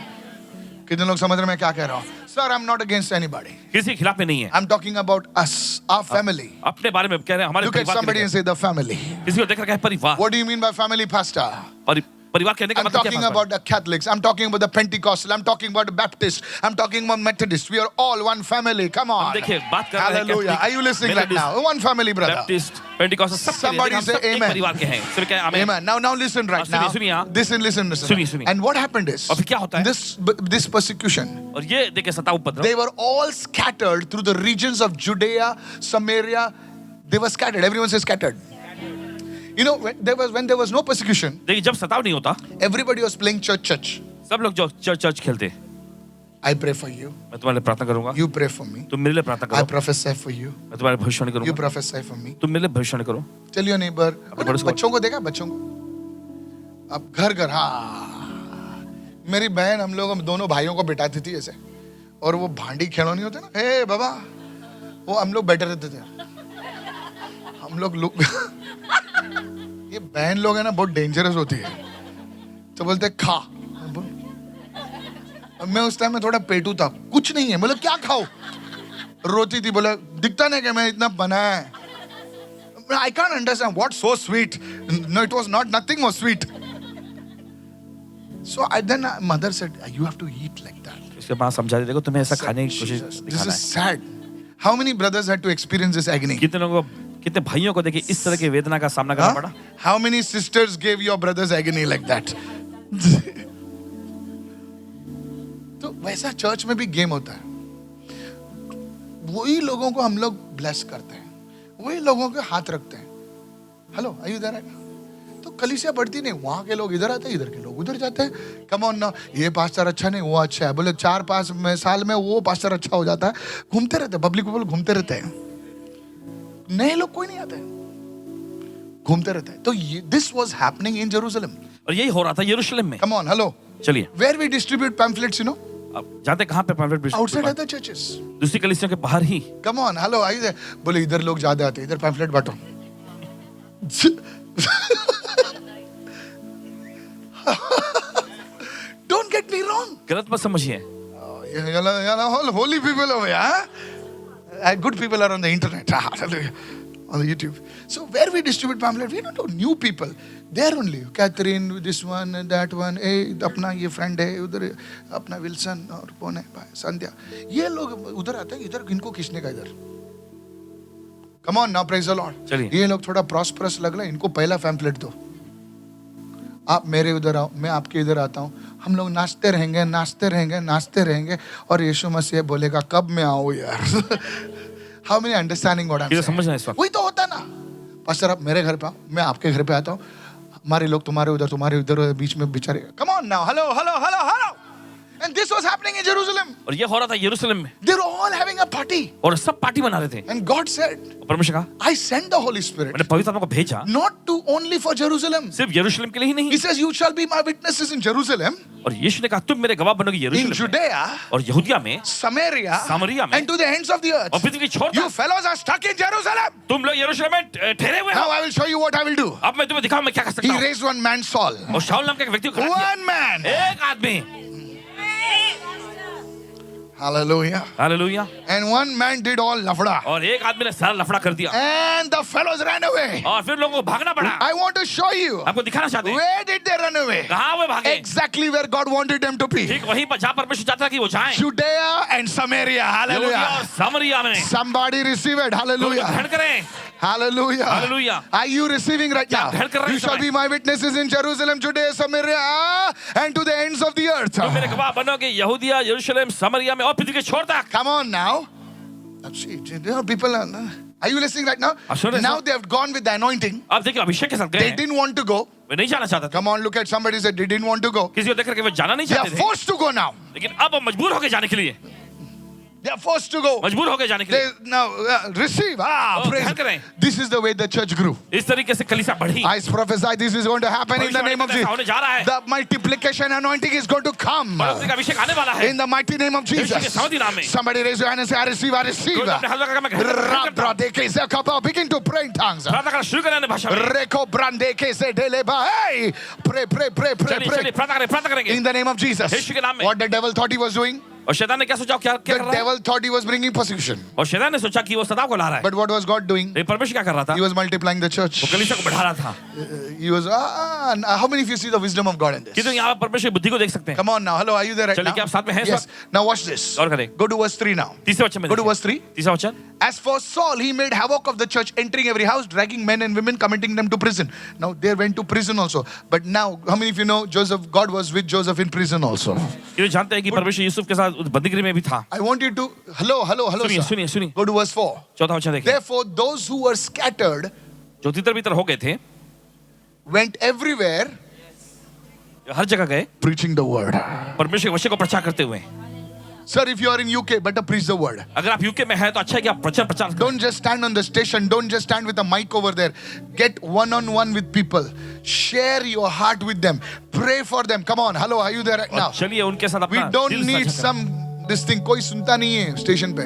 कितने लोग समझ रहे हैं मैं क्या कह रहा हूँ? Sir, I am not against anybody.
किसी के खिलाफ में नहीं है।
I am talking about us, our family.
अपने बारे में कह रहे हैं, हमारे
Look at
परिवार
somebody
के
and say the family.
लिए। किसी को देखकर कहे परिवार।
What do you mean by family, pastor?
परिवार कहने का
I'm
मतलब क्या
talking
है?
about the Catholics. I'm talking about the Pentecostal. I'm talking about the Baptist. I'm talking about Methodist. We are all one family. Come on.
देखिए बात कर रहे हैं
Hallelujah.
Catholic,
Are you listening right
Methodist,
now? One family, brother.
Baptist, Pentecostal सब
Somebody
हम
say
सब एक
amen.
परिवार के हैं। सिर्फ क्या आमीन?
Amen. Now listen right
सुनिए,
now.
सुनिए आप।
Listen.
सुनिए।
And what happened is,
और फिर क्या होता है?
this persecution,
और ये देखिए सताव उपद्रव,
they were all scattered through the regions of Judea, Samaria. They were scattered. Everyone says scattered. You know, when there was no persecution,
देखिए जब सताव नहीं होता,
everybody was playing church.
सब लोग जो चर्च खेलते।
I pray for you.
मैं तुम्हारे लिए प्रार्थना करूंगा,
You pray for me.
तुम मेरे लिए प्रार्थना
I
करो,
prophesy for you.
मैं तुम्हारे भविष्यवाणी
You
करूंगा,
prophesy for me.
तुम मेरे लिए भविष्यवाणी करो।
Tell your neighbor.
पड़ोस को-
बच्चों को देखा बच्चों को अब घर हाँ, मेरी बहन हम लोग दोनों भाइयों को बिठाती थी ऐसे, और वो भांडी खिलौनी होते ना, हे बाबा, वो हम लोग बैठे रहते थे। हम लोग ये बहन लोग है ना बहुत डेंजरस होती है, तो बोलते खा। अब मैं उस टाइम में थोड़ा पेटू था, कुछ नहीं है, बोले क्या खाओ, रोती थी, बोले दिखता नहीं कि मैं इतना बनाया है। I can't understand what's so sweet. No, it was not. Nothing was sweet. So then mother said, "You have to eat like that."
इसके बाद समझा देखो तुम्हें ऐसा खाने की कोशिश
Jesus, this
दिखाना
is
है।
sad. How many brothers had to experience this agony?
कितने लोगों को, कितने भाइयों को देखिए इस तरह की वेदना का सामना करना पड़ा।
Huh? How many sisters gave your brothers agony like that? तो वैसा चर्च में भी गेम होता है। वही लोगों को हम लोग ब्लेस करते हैं, वही लोगों के हाथ रखते हैं। Hello, are you there? तो कलीसिया बढ़ती नहीं, वहां के लोग इधर आते हैं, इधर के लोग उधर जाते हैं। कम ऑन ना, ये पास्टर अच्छा नहीं, वो अच्छा है, बोले 4-5 साल में वो पास्टर अच्छा हो जाता है। घूमते रहते हैं, पब्लिक पीपल घूमते रहते हैं, नए लोग कोई नहीं आते, घूमते रहते हैं। तो this was happening in Jerusalem.
और यही हो रहा था यरूशलेम में।
Come on, hello.
चलिए,
Where we distribute pamphlets, you know,
अब जाते कहाँ पे पैम्फलेट?
outside other churches.
दूसरी कलीसियों के बाहर ही।
Come on, hello, are you there? बोले इधर लोग ज्यादा आते हैं, इधर pamphlet बांटो। Don't get me wrong.
गलत मत समझिए।
Holy people over here. Good people are on the internet, on the YouTube. So where we distribute pamphlet, we don't know new people. There only Catherine, this one and that one. Hey, अपना ये friend है उधर, अपना Wilson और कौन है भाई संध्या, ये लोग उधर आते हैं, इधर इनको खींचने का इधर। Come on now, praise the Lord.
चलिए।
ये लोग थोड़ा prosperous लग रहा है, इनको पहला पैम्फलेट दो। आप मेरे उधर आओ, मैं आपके इधर आता हूँ, हम लोग नाचते रहेंगे और यीशु मसीह बोलेगा कब मैं आऊँ यार। How many understanding what I'm
ये
saying?
समझना इस वक्त।
वही तो होता है ना, पास्टर आप मेरे घर पे आओ, मैं आपके घर पे आता हूँ, हमारे लोग तुम्हारे उधर बीच में बेचारे। Come on now, hello. And this was happening in Jerusalem.
और ये हो रहा था यरूशलेम में,
They were all having a party.
और सब पार्टी मना रहे थे।
And God said,
और परमेश्वर कहा,
I sent the Holy Spirit
मैंने पवित्र आत्मा को भेजा,
not to only for Jerusalem.
सिर्फ यरूशलेम के लिए ही
He
नहीं।
says, you shall be my witnesses in Jerusalem,
और यीशु ने कहा तुम मेरे गवाह बनोगे
in
यरूशलेम में
Judea,
और यहूदिया में
Samaria,
सामरिया में,
and to the ends of the earth.
और पृथ्वी की छोर
You
तक।
fellows are stuck in Jerusalem.
तुम लोग यरूशलेम में ठहरे हुए
Now
हो।
I will show you what I will do.
अब मैं तुम्हें दिखाऊं मैं क्या कर
He
सकता हूँ।
raised one man, Saul.
और शाऊल नाम के एक व्यक्ति को खड़ा किया।
One man.
एक आदमी।
Hallelujah.
Hallelujah.
And one man did all lafda.
और एक आदमी ने सारा लफड़ा कर दिया,
And the fellows ran away.
और फिर लोगों को भागना पड़ा।
I want to show you.
आपको दिखाना चाहते हैं
Where did they run away?
कहाँ वे भागे।
Exactly where God wanted them to be.
ठीक वहीं पर जहाँ परमेश्वर चाहता था कि वो जाएं।
Judea and Samaria.
यहूदिया और
Hallelujah.
सामरिया में।
Somebody receive it.
लोग
Hallelujah.
ग्रहण करें।
Hallelujah.
Hallelujah.
Are you receiving right now?
ग्रहण कर रहे हैं
You
इस
shall
समय।
be my witnesses in Jerusalem, Judea, Samaria, and to the ends of the earth.
तुम मेरे गवाह बनोगे यहूदिया, यरूशलेम, सामरिया में और पृथ्वी के छोर तक।
Come on now. Let's see. There are people. Are you listening right now?
सुन रहे हैं
Now
sir?
they have gone with the anointing.
अब देखिए अभिषेक के साथ गए
They
हैं।
didn't want to go.
वे नहीं जाना चाहते थे।
Come on, look at somebody said they didn't want to go.
किसी को देख करके वे जाना नहीं
They are
चाहते थे,
forced to go now.
लेकिन अब वो मजबूर होकर जाने के लिए।
They are forced to go.
मजबूर हो गए जाने के लिए.
They now receive.
Oh,
Praise.
ध्यान करें.
This is the way the church grew.
इस तरीके से कलीसिया बढ़ी.
I prophesy this is going to happen in the name of
भविष्यवाणी
Jesus.
होने जा रहा है.
The multiplication anointing is going to come
बढ़ोतरी का अभिषेक आने वाला है.
in the mighty name of
यीशु के
Jesus.
सामर्थी नाम में.
Somebody raise your hand and say, I receive, I receive.
कोई अपने हाथ लगा के मैं कहता हूं.
Begin to pray in tongues.
प्रार्थना करना शुरू करें भाषा में.
Reko brande ke se deleba. Hey, pray, pray, pray, pray,
चलिए
pray.
चलिए प्रार्थना करेंगे.
In the name of Jesus.
यीशु के नाम में.
What the devil thought he was doing?
और शैतान ने क्या सोचा क्या
The
कर रहा है?
devil thought he was bringing persecution.
और शैतान ने सोचा कि वो सताव को ला रहा है.
But what was God doing?
लेकिन परमेश्वर क्या कर रहा था?
He was multiplying the church.
वो कलीसिया को बढ़ा रहा था.
He was, how many of you see the wisdom of God in this?
कितने यहाँ पर परमेश्वर की बुद्धि को देख सकते हैं?
Come on now. Hello, are you there right
चलिए
now?
क्या आप साथ में हैं इस
Yes.
वक्त?
Now watch this.
गौर करें.
Go to verse 3 now.
तीसरे वचन में
Go to
देखिए.
verse 3.
तीसरा वचन.
As for Saul, he made havoc of the church, entering every house, dragging men and women, committing them to prison. Now they went to prison also. But now, how many of you know Joseph? God was with Joseph in prison also.
ये जानते हैं कि परमेश्वर यूसुफ के साथ उस बंदीगृह में भी था.
I want you to hello,
सुनिए
sir.
सुनिए सुनिए.
Go to verse 4.
चौथा वचन देखिए.
Therefore, those who were scattered
जो तितर बितर हो गए थे,
went everywhere
हर जगह गए,
preaching the word.
परमेश्वर के वचन को प्रचार करते हुए.
Sir, if you are in UK, better preach the word.
अगर आप यूके में हैं तो अच्छा है कि आप प्रचार करें.
Don't just stand on the station. Don't just stand with a mic over there. Get one-on-one with people. Share your heart with them. Pray for them. Come on. Hello, are you there right now?
चलिए उनके साथ
We
अपना
don't
दिल
need
साझा
some this thing. कोई सुनता नहीं है स्टेशन पे.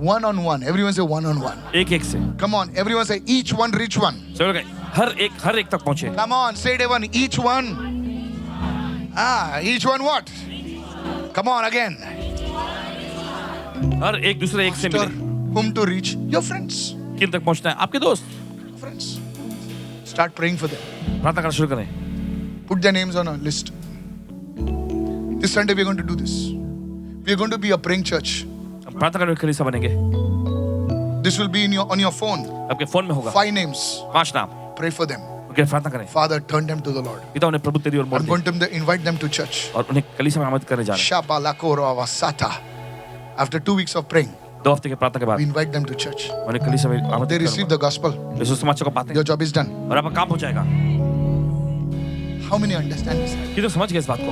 One-on-one. Everyone say one-on-one.
करें. एक से.
Come on. Everyone say each one reach one.
चलो गए. हर एक तक पहुंचे.
Come on. Say it one. Each one. Each one what? Come on again.
हर एक दूसरे एक से
After
मिले.
whom to reach? Your friends.
किन तक पहुंचना है? आपके दोस्त.
Friends. Start praying for them.
प्रार्थना करना शुरू करें.
Put their names on a list. This Sunday we're going to do this. We're going to be a praying church.
हम प्रार्थना करने के लिए सब बनेंगे.
This will be on your phone.
आपके फोन में होगा.
5 names.
5 नाम.
Pray for them.
उनके प्रार्थना करें.
Father, turn them to the Lord.
पिता उन्हें प्रभु तेरी ओर मोड़
I'm
they.
going to invite them to church.
और उन्हें कलीसिया में आमंत्रित करने जा रहे हैं.
Shabalakoroavasata. After 2 weeks of praying,
2 हफ्ते के प्रार्थना के बाद
we invite them to church.
उन्हें कलीसिया में
They
आमंत्रित
receive the gospel.
करूंगा. यीशु समाचार को पाते हैं
Your job is done.
और आपका काम हो जाएगा.
How many understand this?
कि तो समझ गए इस बात को.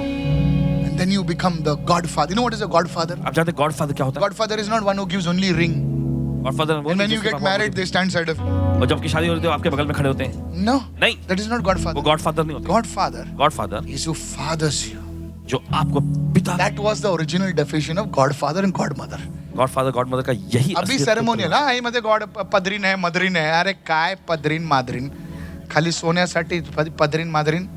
And then you become the Godfather. You know what is a Godfather?
आप जानते हैं गॉड फादर क्या होता है?
Godfather is not one who gives only ring.
God father वो
And when
नहीं
you
जिसके
get
पापा
married, they stand side of you.
और जब की शादी होती है वो आपके बगल में खड़े होते हैं.
No,
नहीं,
that is not
वो
Godfather.
गॉड फादर नहीं होते.
Godfather
God father
is who fathers you.
जो आपको पिता.
That was the original definition of Godfather and Godmother.
God father God mother का यही
अभी सेरेमोनियल हा हे मध्ये गॉड पदरीन आहे मदरीन आहे अरे काय पदरीन मादरीन खाली सोन्यासाठी पदरीन मादरीन.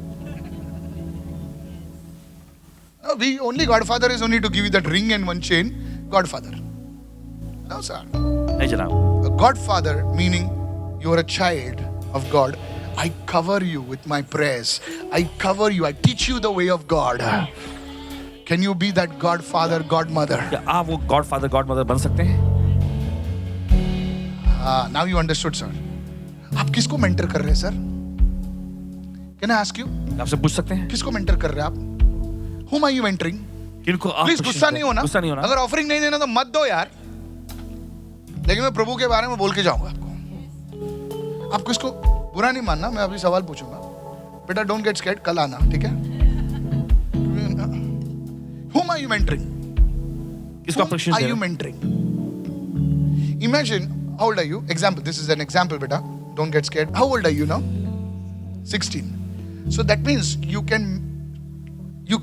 No, we only Godfather is only to give you that ring and one chain. Godfather. No, sir.
नहीं जनाब.
A Godfather meaning you are a child of God. I cover you with my prayers. I cover you. I teach you the way of God. Can you be that Godfather, Godmother?
क्या आप वो God father God mother बन सकते हैं?
Now you understood, sir. आप किसको mentor कर रहे हैं, sir? Can I ask you?
आपसे पूछ सकते हैं
किसको मेंटर कर रहे हैं आप? Whom are you mentoring?
किनको आप
प्लीज गुस्सा नहीं होना.
गुस्सा नहीं होना.
अगर ऑफरिंग नहीं देना तो मत दो यार. लेकिन मैं प्रभु के बारे में बोल के जाऊंगा आपको. आपको इसको बुरा नहीं मानना. मैं अभी सवाल पूछूंगा. बेटा डोंट गेट स्कैर्ड. कल आना, ठीक है? Whom are you mentoring?
किसको आप
Whom
प्रशिक्षण
are
दे
you
रहे हैं?
mentoring? Imagine, how old are you? Example, this is an example, beta. Don't get scared. How old are you now? 16. So that means you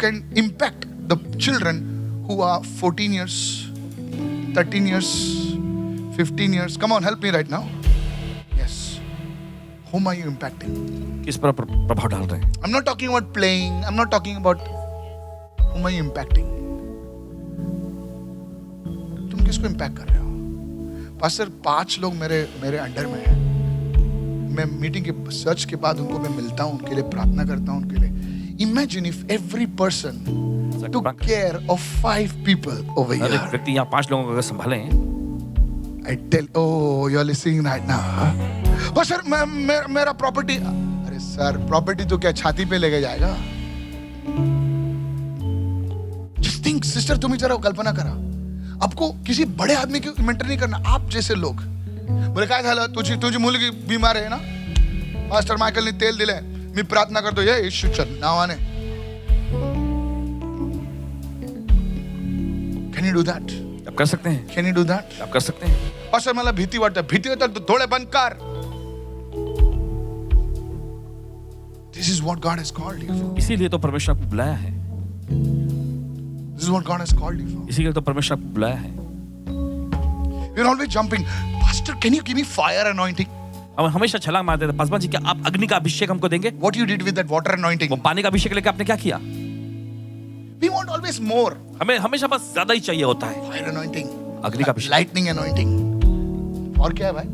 can impact the children who are 14 years, 13 years, 15 years. Come on, help me right now. Yes. Whom are you impacting?
किस पर प्रभाव डाल रहे हैं?
I'm not talking about playing. I'm not talking about whom are you impacting. तुम किसको impact कर रहे हो? पास्टर 5 लोग मेरे अंडर में हैं. मैं मीटिंग के सर्च के बाद उनको मैं मिलता हूँ, उनके लिए प्रार्थना करता हूँ, उनके लिए. Imagine if every person took care of 5 people over
हर एक
here.
व्यक्ति यहाँ 5 लोगों को अगर संभालें.
I tell, oh, you're listening right now. Pastor मेरा प्रॉपर्टी. अरे सर, प्रॉपर्टी तो क्या छाती पे लेके जाएगा? Just think, sister, तुम ही जरा कल्पना करा. आपको किसी बड़े आदमी की मेंटर नहीं करना. आप जैसे लोग बोले काय झालं तुझी मुलगी बीमार आहे ना. मास्टर मायकलने तेल दिले. मी प्रार्थना करतो ये येशूच्या नावाने. Can you do that?
आप कर सकते हैं,
Can you do that?
आप कर सकते हैं.
पास्टर मला भीती वाटते. भीती होता तो डोळे बंद कर. This is what God has called you for.
इसीलिए तो परमेश्वर आपको बुलाया है.
This is what God has called you for.
इसीलिए तो परमेश्वर आपको बुलाया है.
You're always jumping. Pastor, can you give me fire anointing?
हम हमेशा छलांग मारते थे. पासवान जी, क्या आप अग्नि का अभिषेक हमको देंगे?
What you did with that water anointing?
वो पानी का अभिषेक लेके आपने क्या किया?
We want always more.
हमें हमेशा बस ज्यादा ही चाहिए होता है.
Fire anointing.
अग्नि का अभिषेक.
Lightning anointing. और क्या है भाई?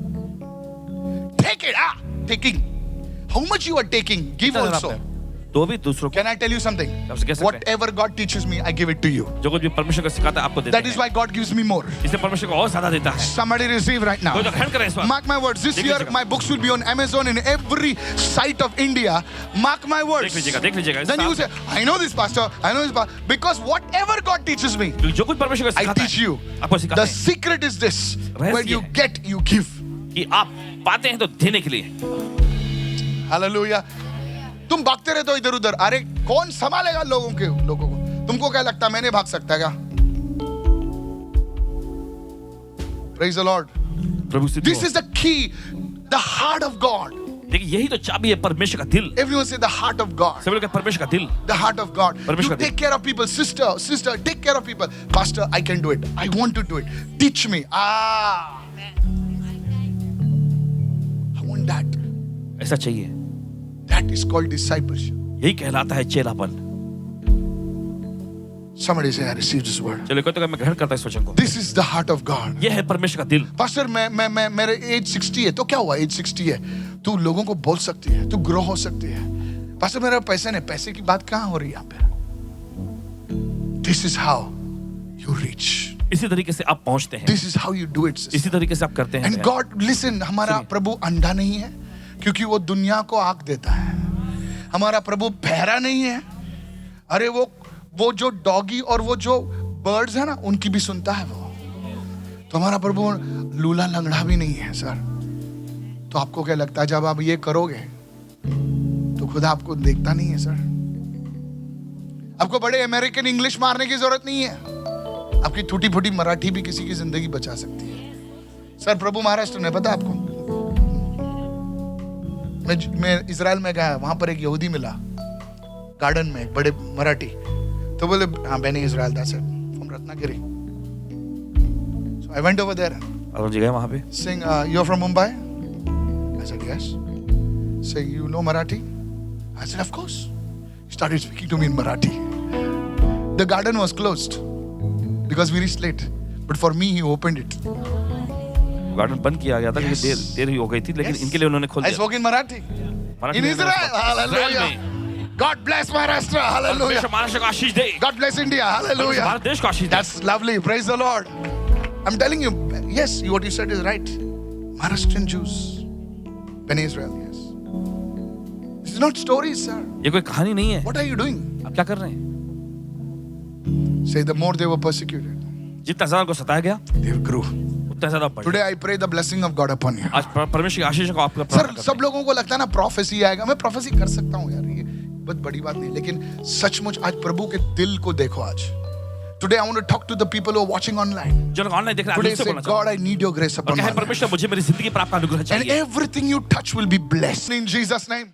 Take it. Taking. How much you are taking? Give also.
तो भी दूसरों को.
Can I tell you something?
आपसे कह सकते हैं.
Whatever God teaches me, I give it to you.
जो कुछ भी परमेश्वर को सिखाता है आपको देता है.
That is why God gives me more.
इसलिए परमेश्वर को और ज्यादा देता है.
Somebody receive right now.
कोई तो ग्रहण करे इस बात.
Mark my words. This
देख
year,
लीजिएगा.
my books will be on Amazon in every site of India. Mark my
देख
words.
लीजिएगा, देख लीजिएगा.
Then you say, I know this, Pastor. I know this, Pastor. Because whatever God teaches me,
जो कुछ परमेश्वर को
I
सिखाता
teach
है
you.
आपको सिखाता
The
है
secret is this.
रहस्य
When you
है.
get, you give.
कि आप पाते हैं तो देने के लिए.
Hallelujah. तुम भागते रहते हो इधर उधर. अरे कौन संभालेगा लोगों को? तुमको क्या लगता है मैंने भाग सकता है क्या? Praise the Lord.
प्रभु से
This is the key, the heart of God.
देखिए यही तो चाबी है परमेश्वर का दिल.
Everyone say the heart of God.
सभी लोग कहते हैं परमेश्वर का दिल.
The heart of God.
परमेश्वर
You
का दिल.
take care of people, sister, take care of people. Pastor, I can do it. I want to do it. Teach me. I want that.
ऐसा चाहिए.
That is called discipleship.
यही कहलाता है चेलापन.
Somebody say, I receive this word.
चलो कोई तो कहे मैं ग्रहण करता हूं इस वचन को.
This is the heart of God.
यह है परमेश्वर का दिल.
Pastor, मैं मेरे एज 60 है. तो क्या हुआ? एज 60 है. तू लोगों को बोल सकती है. तू ग्रो हो सकती है. Pastor, मेरा पैसे नहीं. पैसे की बात कहाँ हो रही है यहाँ पे? This is how you reach.
इसी तरीके से आप पहुंचते हैं.
This is how you do it, sister.
इसी तरीके से आप करते हैं.
And God, listen, हमारा प्रभु अंधा नहीं है क्योंकि वो दुनिया को आँख देता है. हमारा प्रभु बहरा नहीं है. अरे वो जो डॉगी और वो जो बर्ड्स है ना, उनकी भी सुनता है वो. तो हमारा प्रभु लूला लंगड़ा भी नहीं है सर. तो आपको क्या लगता है जब आप ये करोगे तो खुदा आपको देखता नहीं है सर? आपको बड़े अमेरिकन इंग्लिश मारने की जरूरत नहीं है. आपकी टूटी फूटी मराठी भी किसी की जिंदगी बचा सकती है सर. प्रभु महाराष्ट्र में पता आपको, मैं इजराइल में गया, वहां पर एक यहूदी मिला गार्डन में, बड़े मराठी. तो बोले हाँ Bene Israel, that's it, from Ratnagiri. So I went over there.
और जी गए वहां पे.
Saying, you're from Mumbai? I said, yes. Saying, you know Marathi? I said, of course. He started speaking to me in Marathi. The garden was closed because we reached late. But for me, he opened it.
Garden बंद किया गया था क्योंकि
Yes.
देर ही हो गई थी, लेकिन
Yes.
इनके लिए उन्होंने खोल
I
दिया.
spoke in Marathi.
Marathi
In
में
Israel.
Israel
Hallelujah.
में.
God bless Maharashtra. Hallelujah.
परमेश्वर महाराष्ट्र को आशीष दे.
God bless India. Hallelujah.
Bharat देश को आशीष दे.
That's lovely. Praise the Lord. I'm telling you, yes, what you said is right. Maharashtrian Jews. Bnei Israel, yes. This is not stories, sir.
ये कोई कहानी नहीं है.
What are you doing?
आप क्या कर रहे हैं?
Say, the more they were persecuted,
जितना ज्यादा को सताया गया
they grew.
उतना ज्यादा बढ़.
Today I pray the blessing of God upon you.
आज परमेश्वर की आशीष को आपका
सर,
प्राप्त
सब लोगों को लगता है ना प्रोफेसी आएगा. मैं प्रोफेसी कर सकता हूँ यार, ये बहुत बड़ी बात नहीं. लेकिन सचमुच आज प्रभु के दिल को देखो आज. Today I want to talk to the people who are watching online.
जो लोग ऑनलाइन देख रहे हैं
Today
उनसे
say,
बोलना चाहता
God, I need your grace
हूं. और
upon my
कहे
life.
परमेश्वर मुझे मेरी जिंदगी पर आपका अनुग्रह
And
चाहिए.
everything you touch will be blessed in Jesus' name.